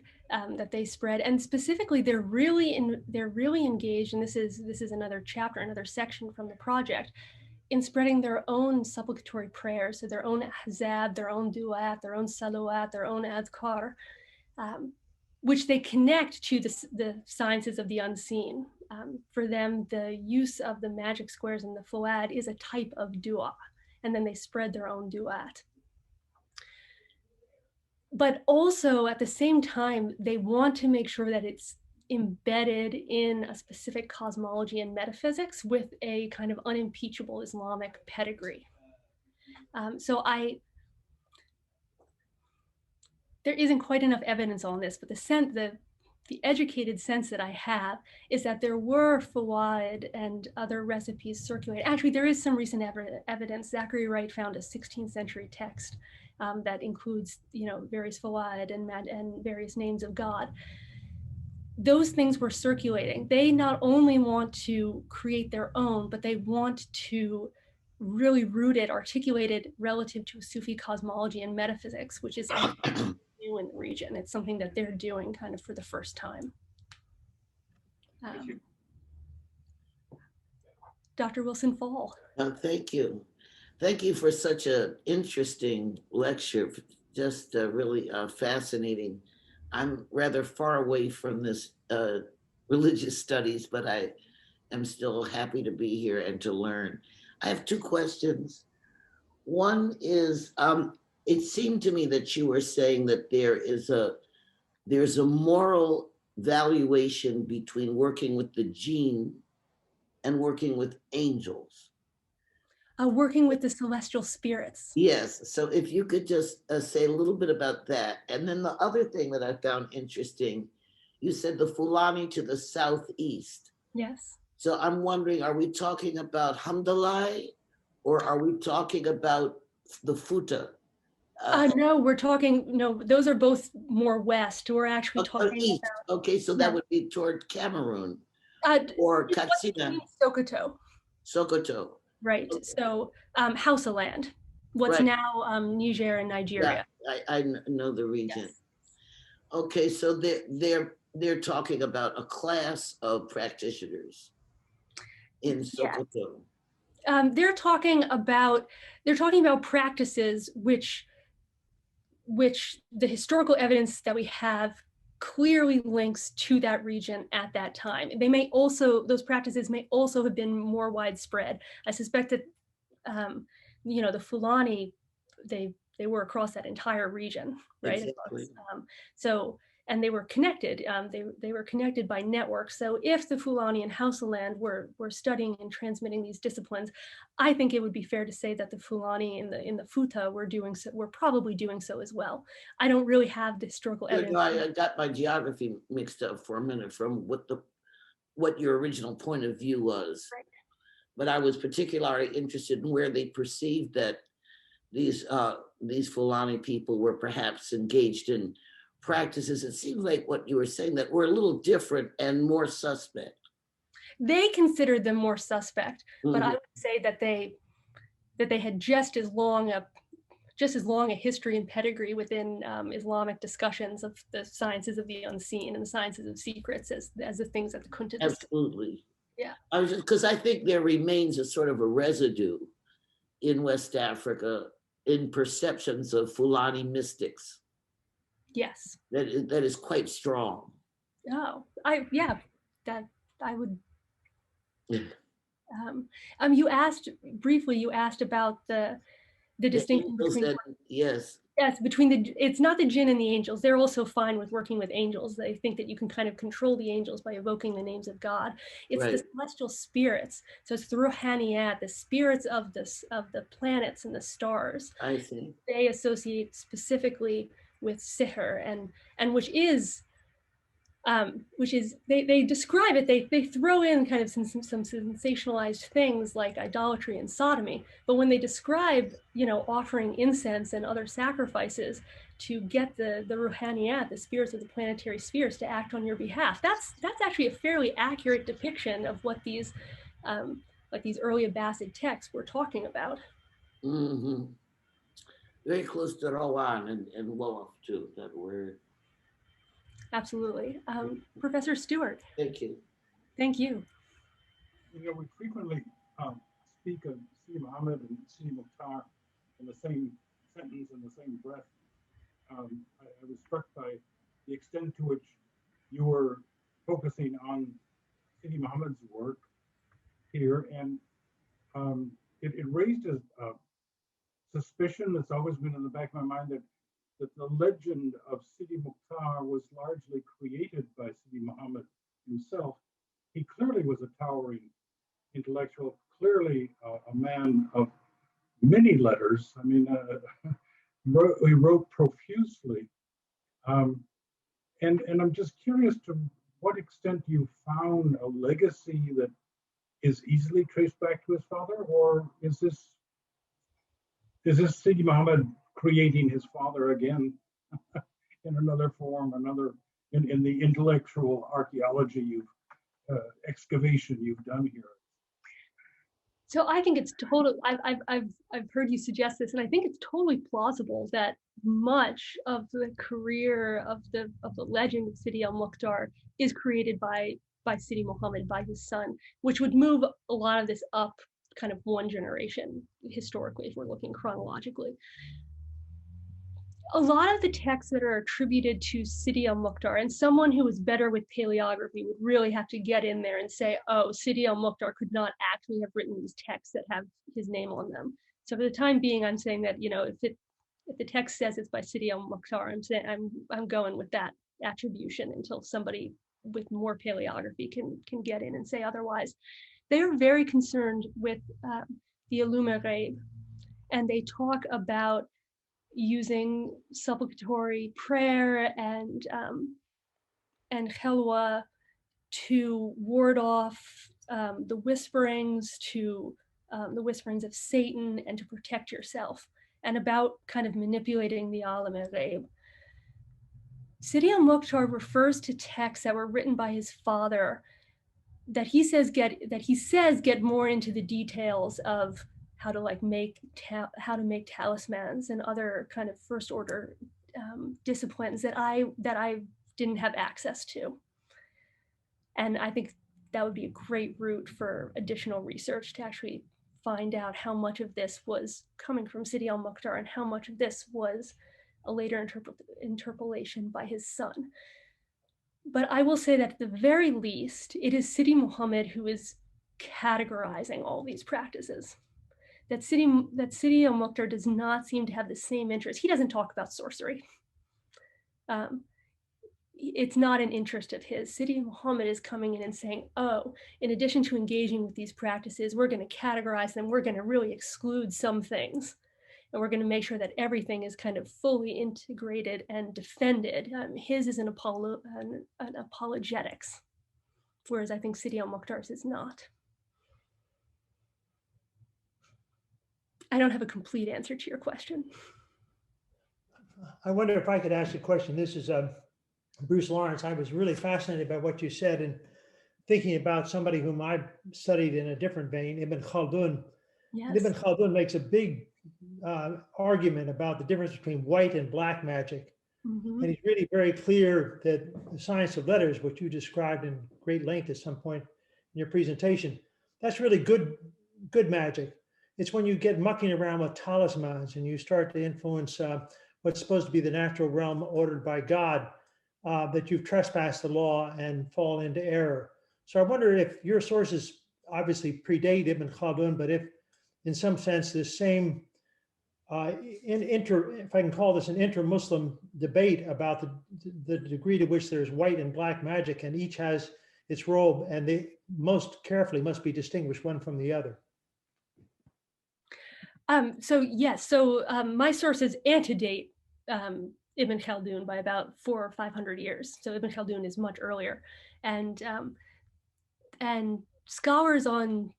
that they spread, and specifically they're really engaged. And this is another chapter, another section from the project, in spreading their own supplicatory prayers, so their own ahzab, their own du'at, their own salawat, their own adhkar, which they connect to the sciences of the unseen. For them, the use of the magic squares and the fawad is a type of du'a, and then they spread their own du'at. But also at the same time, they want to make sure that it's embedded in a specific cosmology and metaphysics with a kind of unimpeachable Islamic pedigree. There isn't quite enough evidence on this, but the educated sense that I have is that there were fawaid and other recipes circulating. Actually, there is some recent evidence. Zachary Wright found a 16th century text that includes, various fawaid and various names of God. Those things were circulating. They not only want to create their own, but they want to really root it, articulate it relative to Sufi cosmology and metaphysics, which is new in the region. It's something that they're doing kind of for the first time. Thank you. Dr. Wilson Fall. Thank you. Thank you for such an interesting lecture, just really fascinating. I'm rather far away from this religious studies, but I am still happy to be here and to learn. I have two questions. One is, it seemed to me that you were saying that there's a moral valuation between working with the jinn and working with angels. Working with the celestial spirits. Yes, so if you could just say a little bit about that. And then the other thing that I found interesting, you said the Fulani to the southeast. Yes. So I'm wondering, are we talking about Hamdalai or are we talking about the Futa? No, those are both more west. We're actually talking east. about. Okay, so that would be toward Cameroon or Katsina. Sokoto. Sokoto. Right. Okay. So Hausaland, what's Right. now Niger and Nigeria. Yeah, I know the region. Yes. Okay, so they're talking about a class of practitioners in Sokoto. Yeah. They're talking about practices which the historical evidence that we have clearly links to that region at that time. Those practices may also have been more widespread. I suspect that, the Fulani, they were across that entire region, right? Exactly. And they were connected. They were connected by networks. So if the Fulani and Hausaland were studying and transmitting these disciplines, I think it would be fair to say that the Fulani in the Futa were probably doing so as well. I don't really have the historical evidence. I got my geography mixed up for a minute from what your original point of view was. Right. But I was particularly interested in where they perceived that these Fulani people were perhaps engaged in practices. It seems like what you were saying that were a little different and more suspect. They considered them more suspect, Mm-hmm. but I would say that they had just as long a history and pedigree within Islamic discussions of the sciences of the unseen and the sciences of secrets as the things that the Kunta discussed. Absolutely. Yeah. Because I think there remains a sort of a residue in West Africa in perceptions of Fulani mystics. Yes. That is quite strong. Oh, I would. You asked about the distinction between yes. Yes, it's not the jinn and the angels. They're also fine with working with angels. They think that you can kind of control the angels by evoking the names of God. It's right. The celestial spirits. So it's the ruhaniyat, the spirits of the planets and the stars. I see. They associate specifically with sihr, and which is they describe it. They throw in kind of some sensationalized things like idolatry and sodomy, but when they describe offering incense and other sacrifices to get the ruhaniyat, the spirits of the planetary spheres, to act on your behalf, that's actually a fairly accurate depiction of what these early Abbasid texts were talking about. Mm-hmm. Very close to Rawan and Wolof too, that word. Absolutely. Professor Stewart. Thank you. Thank you. We frequently speak of Sidi Muhammad and Sidi Mukhtar in the same sentence, in the same breath. I was struck by the extent to which you were focusing on Sidi Muhammad's work here, and it raised a suspicion that's always been in the back of my mind that the legend of Sidi Mukhtar was largely created by Sidi Muhammad himself. He clearly was a towering intellectual, clearly a man of many letters. I mean, he wrote profusely. And I'm just curious to what extent you found a legacy that is easily traced back to his father, or is this Sidi Muhammad creating his father again in another form, in the intellectual archaeology excavation you've done here? So I think it's total. I've heard you suggest this, and I think it's totally plausible that much of the career of the legend of Sidi al-Mukhtar is created by Sidi Muhammad, by his son, which would move a lot of this up kind of one generation historically, if we're looking chronologically. a lot of the texts that are attributed to Sidi al-Mukhtar, and someone who was better with paleography would really have to get in there and say, oh, Sidi al-Mukhtar could not actually have written these texts that have his name on them. So for the time being, I'm saying that, if the text says it's by Sidi al-Mukhtar, I'm going with that attribution until somebody with more paleography can get in and say otherwise. They are very concerned with the ʿulūm, and they talk about using supplicatory prayer and khelwa to ward off the whisperings of Satan and to protect yourself, and about kind of manipulating the al-ghayb. Sidi al-Mukhtar refers to texts that were written by his father that he says get more into the details of how to make talismans and other kind of first order disciplines that I didn't have access to. And I think that would be a great route for additional research to actually find out how much of this was coming from Sidi al-Mukhtar and how much of this was a later interpolation by his son. But I will say that at the very least, it is Sidi Muhammad who is categorizing all these practices. That Sidi al-Mukhtar does not seem to have the same interest. He doesn't talk about sorcery. It's not an interest of his. Sidi Muhammad is coming in and saying, oh, in addition to engaging with these practices, we're going to categorize them. We're going to really exclude some things. And we're going to make sure that everything is kind of fully integrated and defended. His is an apologetics, whereas I think Sidi al-Mukhtar's is not. I don't have a complete answer to your question. I wonder if I could ask a question. This is Bruce Lawrence. I was really fascinated by what you said, and thinking about somebody whom I've studied in a different vein, Ibn Khaldun. Yes. Ibn Khaldun makes a big argument about the difference between white and black magic. Mm-hmm. And he's really very clear that the science of letters, which you described in great length at some point in your presentation, that's really good magic. It's when you get mucking around with talismans and you start to influence what's supposed to be the natural realm ordered by God, that you've trespassed the law and fall into error. So I wonder if your sources obviously predate Ibn Khaldun, but if in some sense this same, if I can call this an inter-Muslim debate about the degree to which there's white and black magic, and each has its role, and they most carefully must be distinguished one from the other. My sources antedate Ibn Khaldun by about 400 or 500 years. So Ibn Khaldun is much earlier, and scholars on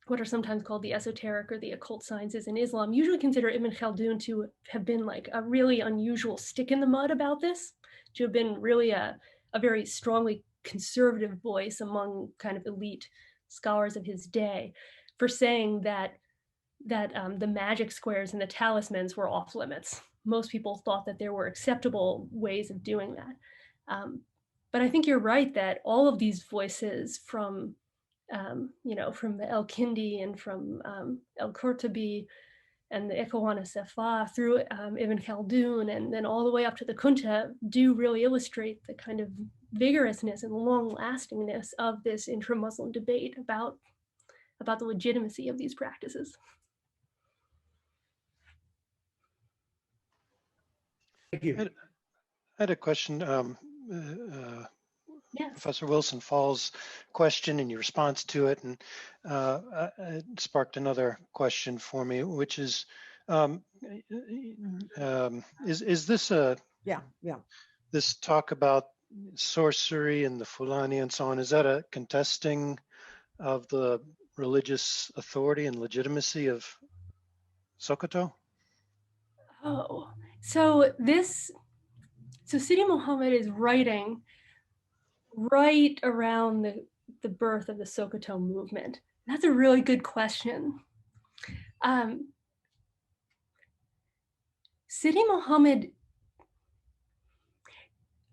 what are sometimes called the esoteric or the occult sciences in Islam usually consider Ibn Khaldun to have been like a really unusual stick in the mud about this, to have been really a very strongly conservative voice among kind of elite scholars of his day, for saying that the magic squares and the talismans were off limits. Most people thought that there were acceptable ways of doing that. But I think you're right that all of these voices from El-Kindi and from El-Qurtubi and the Ikhwan Safa through Ibn Khaldun and then all the way up to the Kunta do really illustrate the kind of vigorousness and long-lastingness of this intra-Muslim debate about the legitimacy of these practices. Thank you. I had a question. Yes. Professor Wilson Fall's question and your response to it, and it sparked another question for me, which is this this talk about sorcery and the Fulani and so on, is that a contesting of the religious authority and legitimacy of Sokoto? Oh, so Sidi Muhammad is writing right around the birth of the Sokoto movement. That's a really good question. Sidi Muhammad,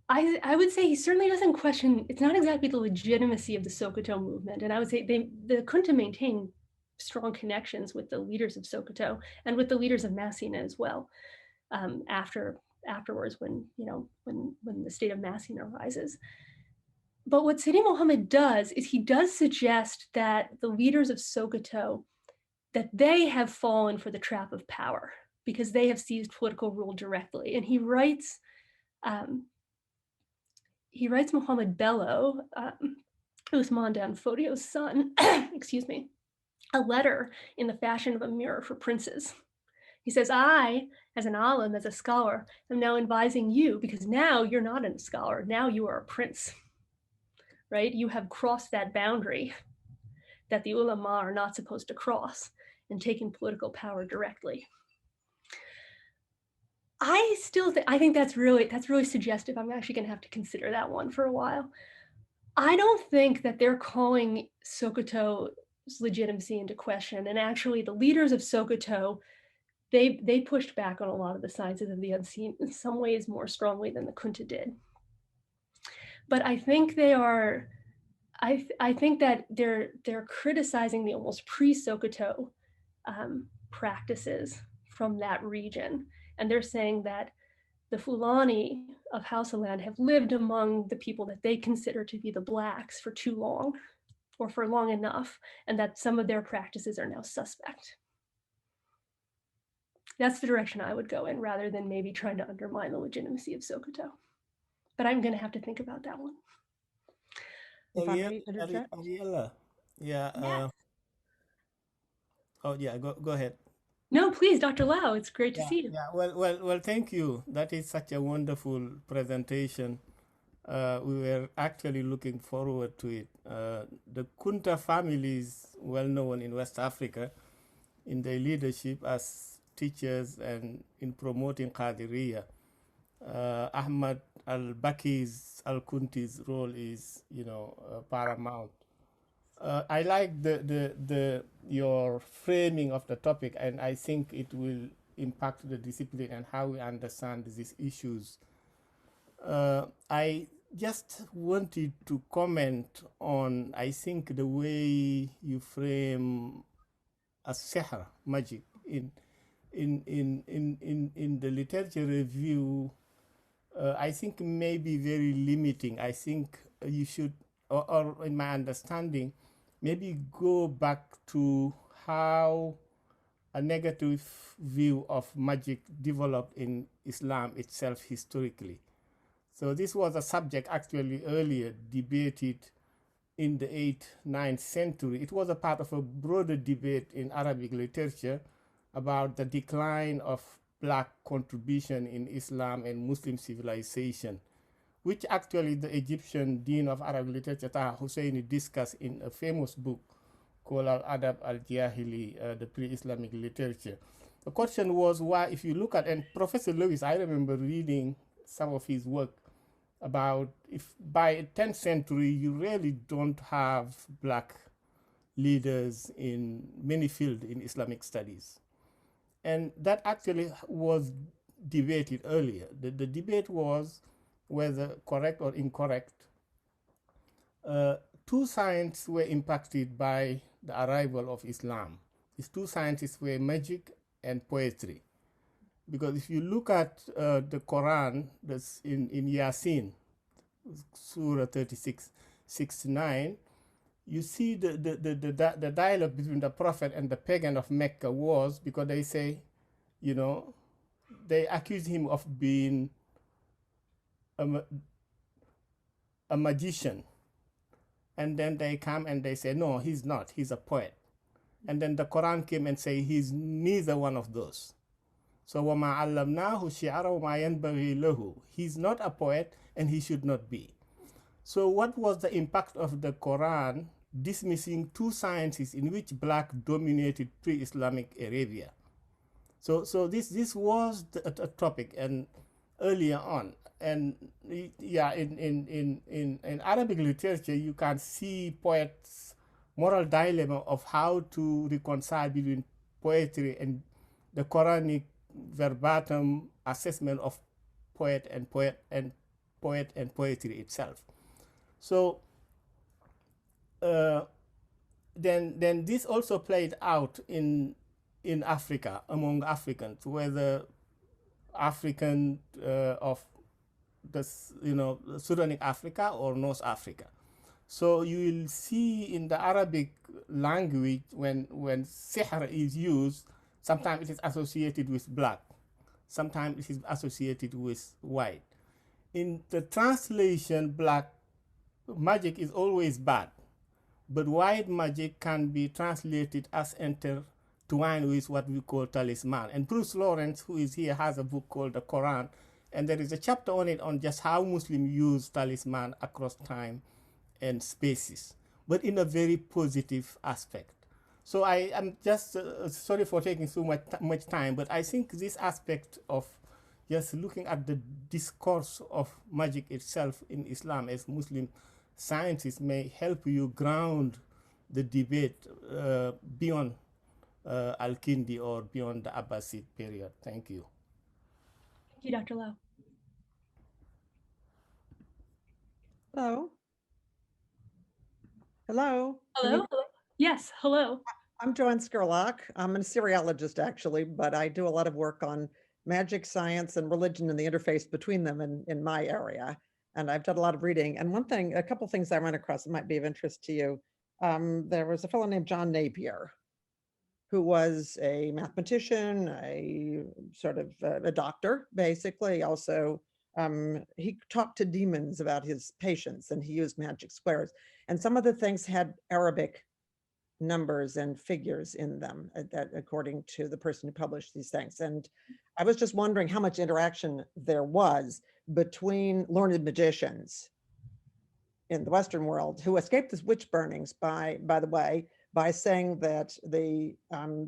I would say he certainly doesn't question, it's not exactly the legitimacy of the Sokoto movement. And I would say the Kunta maintain strong connections with the leaders of Sokoto and with the leaders of Massina as well, after afterwards when, when the state of Massing arises. But what Sidi Muhammad does is he does suggest that the leaders of Sokoto, that they have fallen for the trap of power because they have seized political rule directly. And he writes Muhammad Bello, Usman Dan Fodio's son, excuse me, a letter in the fashion of a mirror for princes. He says, I, as an alim, as a scholar, am now advising you because now you're not a scholar, now you are a prince, right? You have crossed that boundary that the ulama are not supposed to cross and taken political power directly. I think that's really suggestive. I'm actually going to have to consider that one for a while. I don't think that they're calling Sokoto's legitimacy into question. And actually, the leaders of Sokoto, they pushed back on a lot of the sciences of the unseen in some ways more strongly than the Kunta did. But I think they are. I think that they're criticizing the almost pre-Sokoto practices from that region. And they're saying that the Fulani of Hausaland have lived among the people that they consider to be the Blacks for too long or for long enough, and that some of their practices are now suspect. That's the direction I would go in rather than maybe trying to undermine the legitimacy of Sokoto. But I'm going to have to think about that one. If I may interject? Ariela, yeah. Yes. Oh yeah, go ahead. No, please, Dr. Lau, it's great to see you. Yeah, well, thank you. That is such a wonderful presentation. We were actually looking forward to it. The Kunta family is well known in West Africa in their leadership as teachers and in promoting Qadiriyya. Ahmad al-Baki's al-Kunti's role is, paramount. I like your framing of the topic, and I think it will impact the discipline and how we understand these issues. I just wanted to comment on, I think, the way you frame a sihr, magic, in the literature review. I think may be very limiting. I think you should, or in my understanding, maybe go back to how a negative view of magic developed in Islam itself historically. So this was a subject actually earlier debated in the 8th, 9th century. It was a part of a broader debate in Arabic literature about the decline of Black contribution in Islam and Muslim civilization, which actually the Egyptian Dean of Arabic Literature, Taha Husseini, discussed in a famous book called Al-Adab al-Jahili, the pre-Islamic literature. The question was why, if you look at, and Professor Lewis, I remember reading some of his work about if by 10th century, you really don't have Black leaders in many fields in Islamic studies. And that actually was debated earlier. The debate was whether correct or incorrect. Two sciences were impacted by the arrival of Islam. These two sciences were magic and poetry. Because if you look at the Quran, that's in Yasin, Surah 36, 69, you see the dialogue between the Prophet and the pagan of Mecca was because they say, they accuse him of being a magician. And then they come and they say, no, he's not, he's a poet. And then the Quran came and say he's neither one of those. So وَمَا عَلَّمْنَاهُ الشِّعْرَ وَمَا يَنْبَغِي لَهُ. He's not a poet and he should not be. So what was the impact of the Quran dismissing two sciences in which Black dominated pre-Islamic Arabia? So this was a topic and earlier on. And yeah, in Arabic literature, you can see poets' moral dilemma of how to reconcile between poetry and the Quranic verbatim assessment of poet and poetry itself. So then this also played out in Africa among Africans, whether African of the, Suranic Africa or North Africa. So you will see in the Arabic language when sihr is used, sometimes it is associated with black, sometimes it is associated with white. In the translation, black magic is always bad, but white magic can be translated as intertwined with what we call talisman. And Bruce Lawrence, who is here, has a book called The Quran, and there is a chapter on it on just how Muslims use talisman across time and spaces, but in a very positive aspect. So I am just sorry for taking so much time, but I think this aspect of just looking at the discourse of magic itself in Islam as Muslim scientists may help you ground the debate beyond Al-Kindi or beyond the Abbasid period. Thank you. Thank you, Dr. Lau. Hello. Hello. Hello. Yes, hello. I'm Joanne Skerlock. I'm a Syriologist, actually, but I do a lot of work on magic, science, and religion and the interface between them in my area. And I've done a lot of reading. And a couple things I ran across that might be of interest to you. There was a fellow named John Napier, who was a mathematician, a sort of a doctor, basically. Also, he talked to demons about his patients, and he used magic squares. And some of the things had Arabic numbers and figures in them, that according to the person who published these things. And I was just wondering how much interaction there was between learned magicians in the Western world who escaped the witch burnings, by the way, by saying that the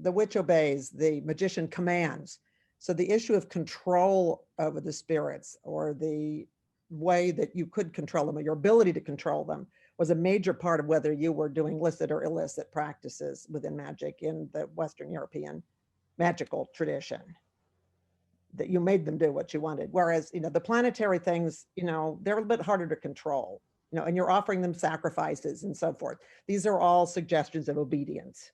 witch obeys, the magician commands. So the issue of control over the spirits, or the way that you could control them, or your ability to control them, was a major part of whether you were doing licit or illicit practices within magic in the Western European magical tradition, that you made them do what you wanted. Whereas, the planetary things, they're a bit harder to control, and you're offering them sacrifices and so forth. These are all suggestions of obedience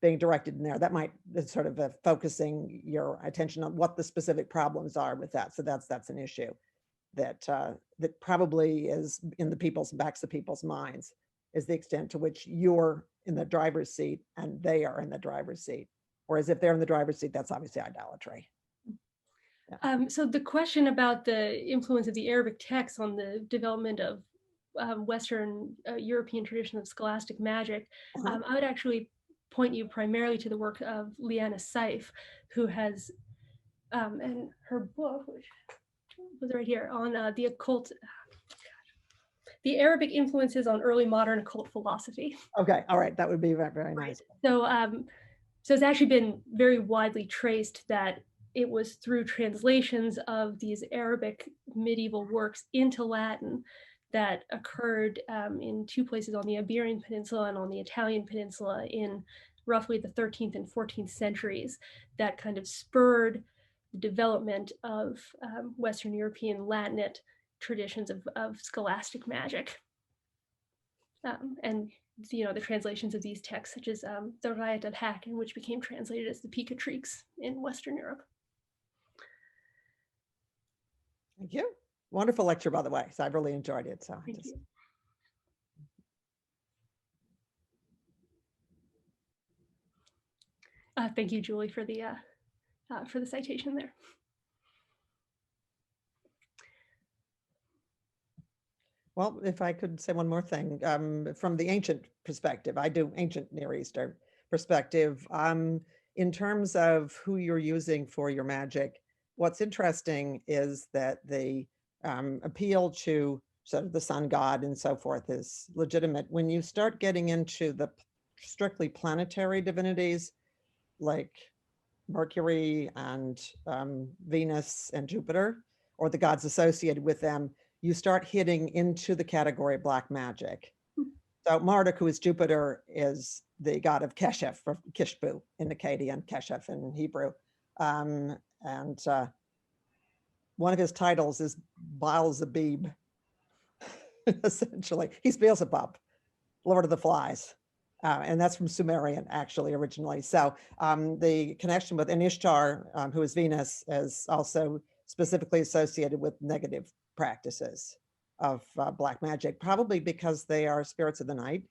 being directed in there. That might be sort of focusing your attention on what the specific problems are with that. So that's an issue that probably is in the backs of people's minds, is the extent to which you're in the driver's seat and they are in the driver's seat. Whereas if they're in the driver's seat, that's obviously idolatry. Yeah. So the question about the influence of the Arabic text on the development of Western European tradition of scholastic magic, I would actually point you primarily to the work of Liana Saif, who has, and her book, which was right here, on the occult, the Arabic influences on early modern occult philosophy. Okay, all right, that would be very, very nice. So, so it's actually been very widely traced that it was through translations of these Arabic medieval works into Latin that occurred in two places on the Iberian Peninsula and on the Italian Peninsula in roughly the 13th and 14th centuries, that kind of spurred the development of Western European Latinate traditions of scholastic magic. And the translations of these texts, such as the Rayat al-Hakim, which became translated as the Picatrix in Western Europe. Thank you. Wonderful lecture, by the way. So I've really enjoyed it. So Thank you. Thank you, Julie, for the citation there. Well, if I could say one more thing, from the ancient perspective, I do ancient Near Eastern perspective, in terms of who you're using for your magic, what's interesting is that the appeal to sort of the sun god and so forth is legitimate. When you start getting into the strictly planetary divinities, like Mercury and Venus and Jupiter, or the gods associated with them, you start hitting into the category of black magic. So Marduk, who is Jupiter, is the god of Keshef, or Kishbu in Akkadian, Keshef in Hebrew. And one of his titles is Baal-Zebub, essentially. He's Beelzebub, Lord of the Flies. And that's from Sumerian, actually, originally. So the connection with Ishtar, who is Venus, is also specifically associated with negative practices of black magic, probably because they are spirits of the night.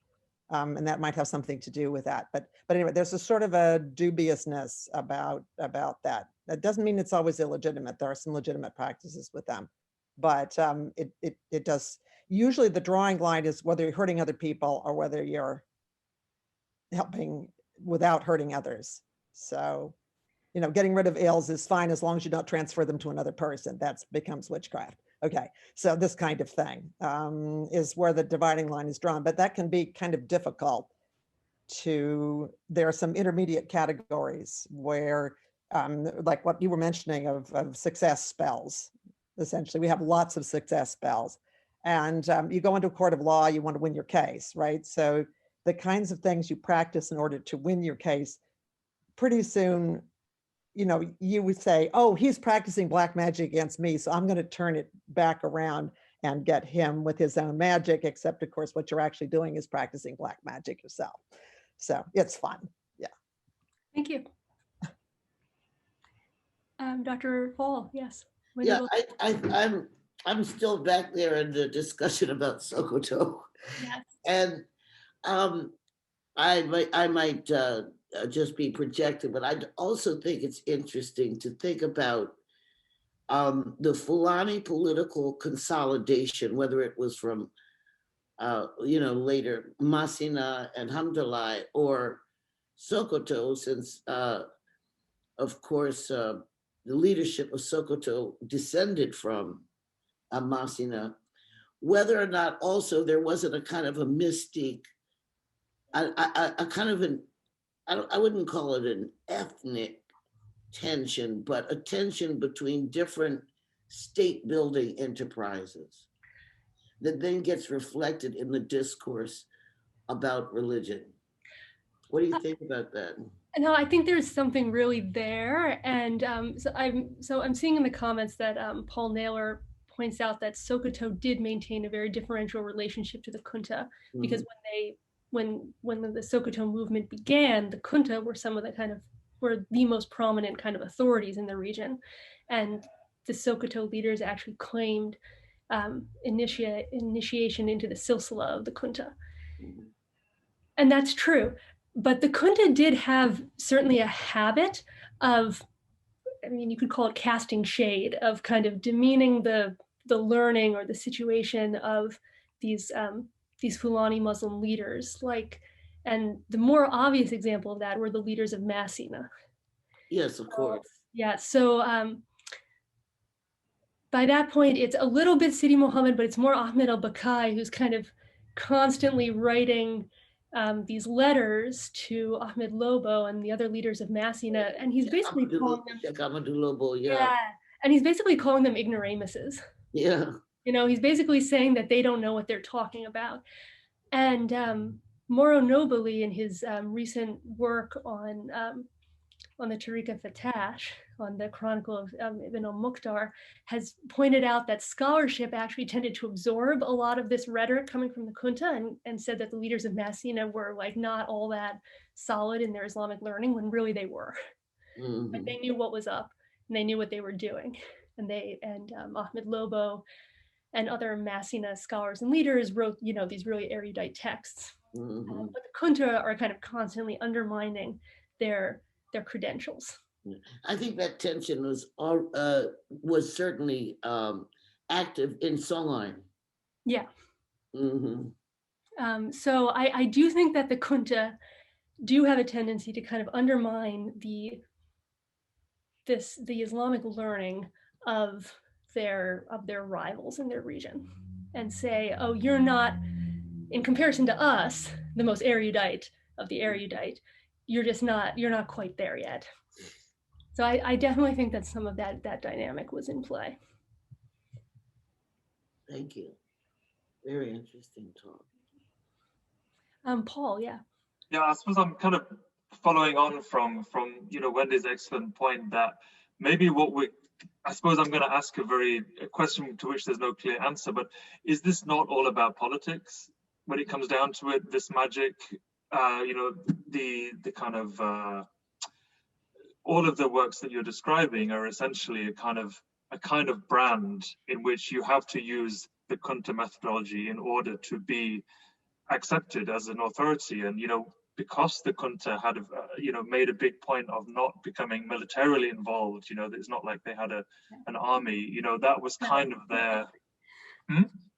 And that might have something to do with that. But anyway, there's a sort of a dubiousness about that. That doesn't mean it's always illegitimate. There are some legitimate practices with them. But it does, usually the drawing line is whether you're hurting other people or whether you're helping without hurting others. So, you know, getting rid of ills is fine as long as you don't transfer them to another person. That becomes witchcraft. Okay, so this kind of thing is where the dividing line is drawn, but that can be kind of difficult to, there are some intermediate categories where, like what you were mentioning of success spells. Essentially, we have lots of success spells. And you go into a court of law, you want to win your case, right? So the kinds of things you practice in order to win your case, pretty soon, you know, you would say, oh, he's practicing black magic against me, so I'm going to turn it back around and get him with his own magic, except of course, what you're actually doing is practicing black magic yourself. So it's fun. Yeah. Thank you. Dr. Fall, yes. Yeah, I'm still back there in the discussion about Sokoto. Yes. And I might just be projected, but I also think it's interesting to think about the Fulani political consolidation, whether it was from, you know, later Masina and Hamdalai or Sokoto, since, of course, the leadership of Sokoto descended from Masina, whether or not also there wasn't a kind of a mystique, a kind of an, I wouldn't call it an ethnic tension, but a tension between different state building enterprises that then gets reflected in the discourse about religion. What do you think about that? No, I think there's something really there. And so I'm seeing in the comments that Paul Naylor points out that Sokoto did maintain a very differential relationship to the Kunta, because when the Sokoto movement began, the Kunta were some of the were the most prominent kind of authorities in the region. And the Sokoto leaders actually claimed initiation into the silsila of the Kunta. And that's true. But the Kunta did have certainly a habit of, I mean, you could call it casting shade, of kind of demeaning the learning or the situation of these Fulani Muslim leaders. And the more obvious example of that were the leaders of Masina. Yes, of course. Yeah, so by that point, it's a little bit Sidi Muhammad, but it's more Ahmed al-Bakai, who's kind of constantly writing these letters to Ahmed Lobo and the other leaders of Masina, and he's basically calling them, and he's basically calling them ignoramuses. Yeah. You know, he's basically saying that they don't know what they're talking about. And Moro Nobili, in his recent work on the Tariqa Fatash, on the Chronicle of Ibn al-Mukhtar, has pointed out that scholarship actually tended to absorb a lot of this rhetoric coming from the Kunta, and said that the leaders of Masina were not all that solid in their Islamic learning, when really they were. But they knew what was up, and they knew what they were doing. And Ahmed Lobo and other Masina scholars and leaders wrote, these really erudite texts. But the Kunta are kind of constantly undermining their credentials. I think that tension was certainly active in Songhai. Yeah. So I do think that the Kunta do have a tendency to kind of undermine the Islamic learning of their rivals in their region, and say, oh, you're not, in comparison to us, the most erudite of the erudite, you're not quite there yet. So I definitely think that some of that dynamic was in play. Thank you. Very interesting talk. Paul, yeah. Yeah, I suppose I'm kind of following on from Wendy's excellent point, that maybe I suppose I'm going to ask a question to which there's no clear answer, but is this not all about politics when it comes down to it, this magic? the kind of all of the works that you're describing are essentially a kind of brand in which you have to use the Kunta methodology in order to be accepted as an authority. And because the Kunta had made a big point of not becoming militarily involved, it's not like they had an army, that was kind of their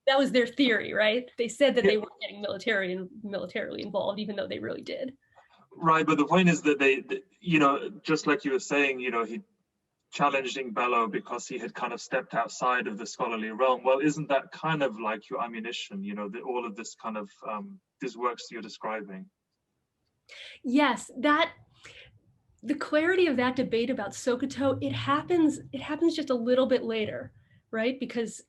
that was their theory, right? They said that they weren't getting militarily involved, even though they really did. Right, but the point is that they just like you were saying, he challenging Bello because he had kind of stepped outside of the scholarly realm. Well, isn't that kind of like your ammunition, all of this kind of these works you're describing? Yes, the clarity of that debate about Sokoto, it happens just a little bit later, right? Because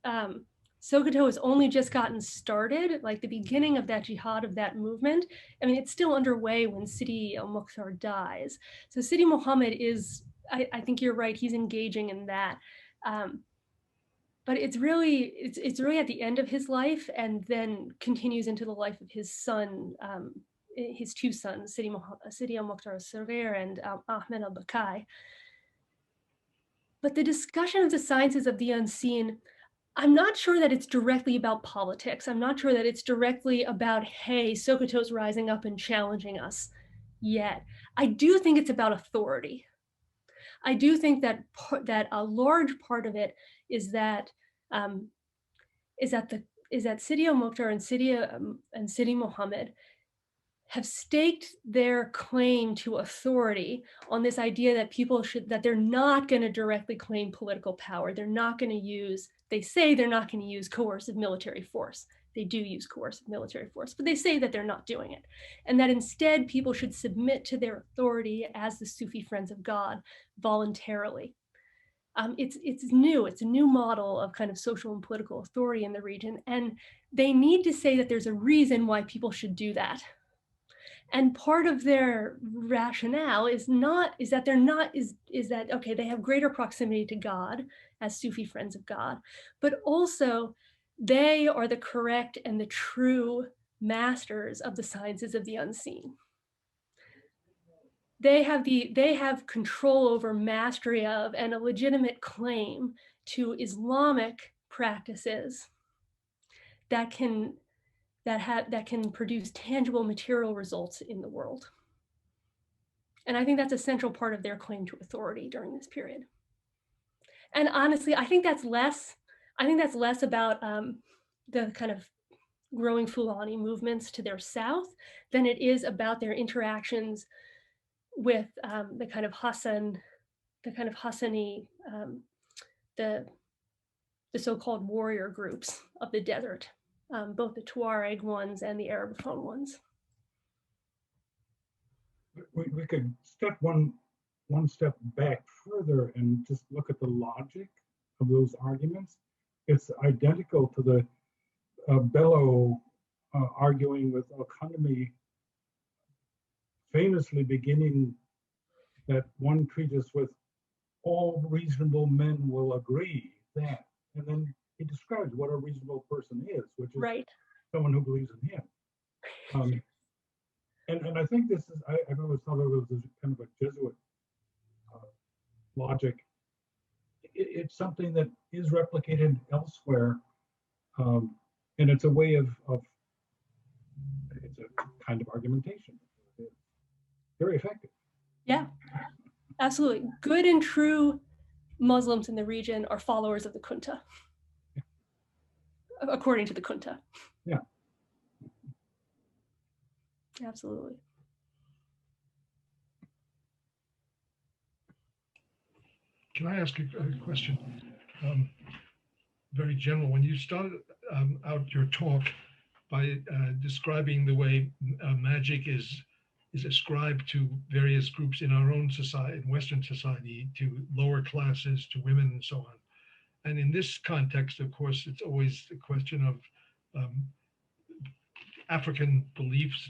Sokoto has only just gotten started, like the beginning of that jihad, of that movement. I mean, it's still underway when Sidi al-Mukhtar dies. So Sidi Muhammad is, I think you're right, he's engaging in that. But it's really at the end of his life, and then continues into the life of his son, his two sons, Sidi al-Mukhtar al-Saghir and Ahmed al-Bakai. But the discussion of the sciences of the unseen, I'm not sure that it's directly about politics. I'm not sure that it's directly about, hey, Sokoto's rising up and challenging us yet. I do think it's about authority. I do think that a large part of it is that Sidi al-Mukhtar and Sidi Muhammad have staked their claim to authority on this idea that they're not going to directly claim political power. They're not going to use, they say they're not going to use coercive military force. They do use coercive military force, but they say that they're not doing it. And that instead people should submit to their authority as the Sufi Friends of God voluntarily. It's new. It's a new model of kind of social and political authority in the region. And they need to say that there's a reason why people should do that. And part of their rationale is that, okay, they have greater proximity to God as Sufi Friends of God, but also they are the correct and the true masters of the sciences of the unseen. They have control over, mastery of, and a legitimate claim to Islamic practices that can produce tangible material results in the world. And I think that's a central part of their claim to authority during this period. And honestly, I think that's less about the kind of growing Fulani movements to their south than it is about their interactions with the kind of Hassani, the so-called warrior groups of the desert. Both the Tuareg ones and the Arabophone ones. We could step one step back further and just look at the logic of those arguments. It's identical to the Bello arguing with al-Khanami, famously beginning that one treatise with all reasonable men will agree that, and then he describes what a reasonable person is, which is someone who believes in him. And I think this is, I've always thought of it as kind of a Jesuit logic. It's something that is replicated elsewhere, and it's a way of it's a kind of argumentation. It's very effective. Yeah, absolutely. Good and true Muslims in the region are followers of the Kunta. According to the Kunta. Yeah. Absolutely. Can I ask a question? Very general. When you started out your talk by describing the way magic is ascribed to various groups in our own society, in Western society, to lower classes, to women, and so on. And in this context, of course, it's always the question of African beliefs,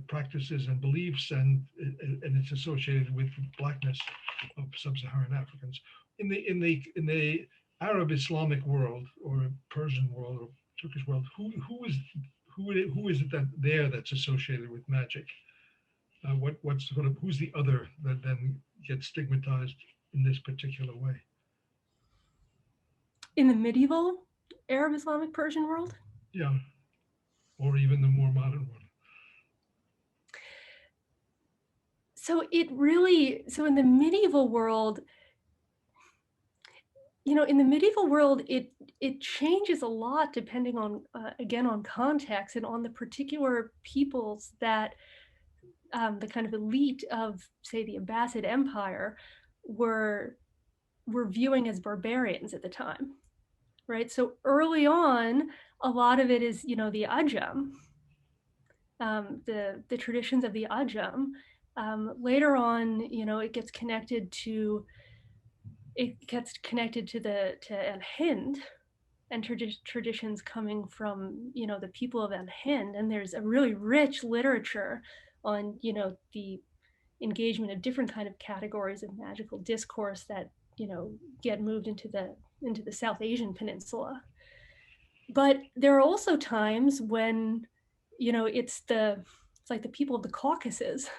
practices, and beliefs, and it's associated with blackness of sub-Saharan Africans. In the Arab Islamic world, or Persian world, or Turkish world, who is it that's associated with magic? what's sort of, who's the other that then gets stigmatized in this particular way? In the medieval Arab, Islamic, Persian world? Yeah, or even the more modern one. So in the medieval world, in the medieval world, it changes a lot depending on, again, on context and on the particular peoples that the kind of elite of, say, the Abbasid Empire were viewing as barbarians at the time, right? So early on, a lot of it is, the Ajam, the traditions of the Ajam. Later on, it gets connected to al-Hind and traditions coming from, the people of al-Hind. And there's a really rich literature on, the engagement of different kind of categories of magical discourse that, get moved into the South Asian peninsula. But there are also times when, it's like the people of the Caucasus,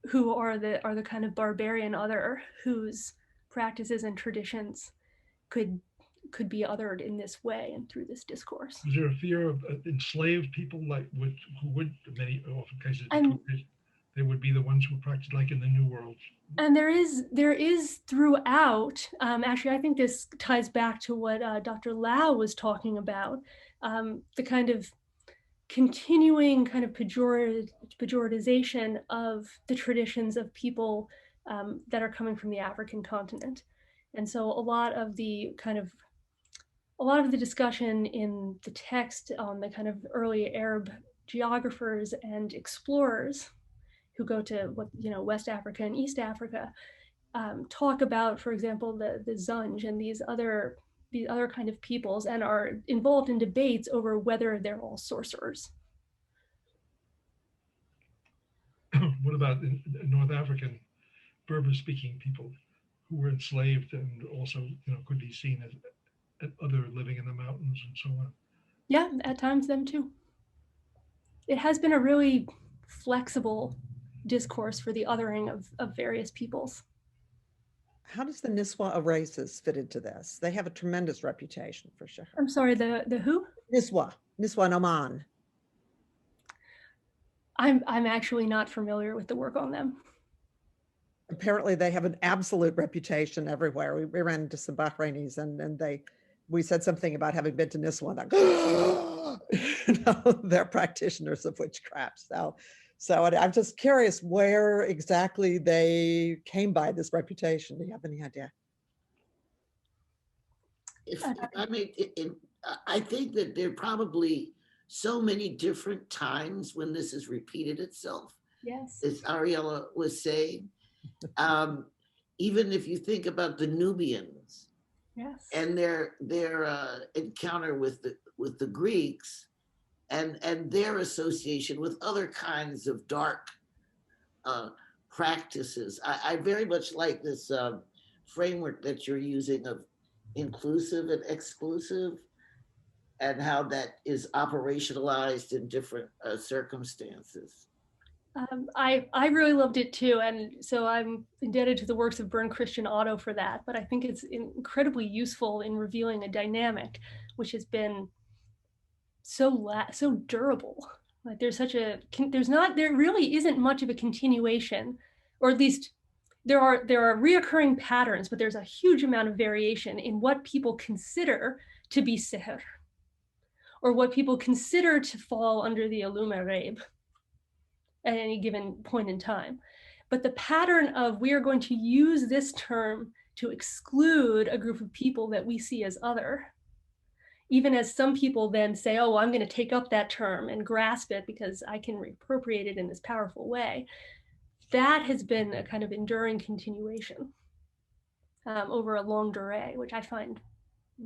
who are the kind of barbarian other whose practices and traditions could be othered in this way and through this discourse. Is there a fear of enslaved people, like who would, many often cases, they would be the ones who practice, like in the New World? And there is throughout, actually, I think this ties back to what Dr. Lau was talking about, the kind of continuing kind of pejoratization of the traditions of people that are coming from the African continent. And so a lot of the discussion in the text on the kind of early Arab geographers and explorers who go to West Africa and East Africa talk about, for example, the Zunj and these other kind of peoples, and are involved in debates over whether they're all sorcerers. What about North African Berber-speaking people who were enslaved and also, could be seen as other living in the mountains and so on? Yeah, at times them too. It has been a really flexible discourse for the othering of various peoples. How does the Niswa races fit into this? They have a tremendous reputation for sure. I'm sorry, the who? Niswa and Oman. I'm actually not familiar with the work on them. Apparently they have an absolute reputation everywhere. We ran into some Bahrainis and we said something about having been to Niswa, and they're practitioners of witchcraft. So I'm just curious where exactly they came by this reputation. Do you have any idea? I think that there are probably so many different times when this has repeated itself. Yes. As Ariela was saying, even if you think about the Nubians, yes, and their encounter with the Greeks, and their association with other kinds of dark practices. I very much like this framework that you're using of inclusive and exclusive, and how that is operationalized in different circumstances. I really loved it too, and so I'm indebted to the works of Bernd Christian Otto for that, but I think it's incredibly useful in revealing a dynamic which has been so durable. Like there really isn't much of a continuation, or at least there are reoccurring patterns, but there's a huge amount of variation in what people consider to be sihr, or what people consider to fall under the al-ghayb at any given point in time. But the pattern of we are going to use this term to exclude a group of people that we see as other, even as some people then say, oh, I'm going to take up that term and grasp it because I can reappropriate it in this powerful way. That has been a kind of enduring continuation over a long durée, which I find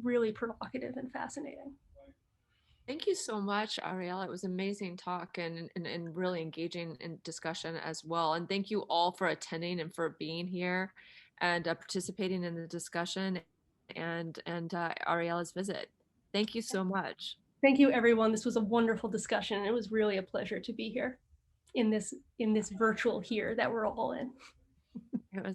really provocative and fascinating. Thank you so much, Ariela. It was an amazing talk and really engaging in discussion as well. And thank you all for attending and for being here and participating in the discussion and Ariela's visit. Thank you so much. Thank you, everyone. This was a wonderful discussion. It was really a pleasure to be here. in this virtual here that we're all in. It was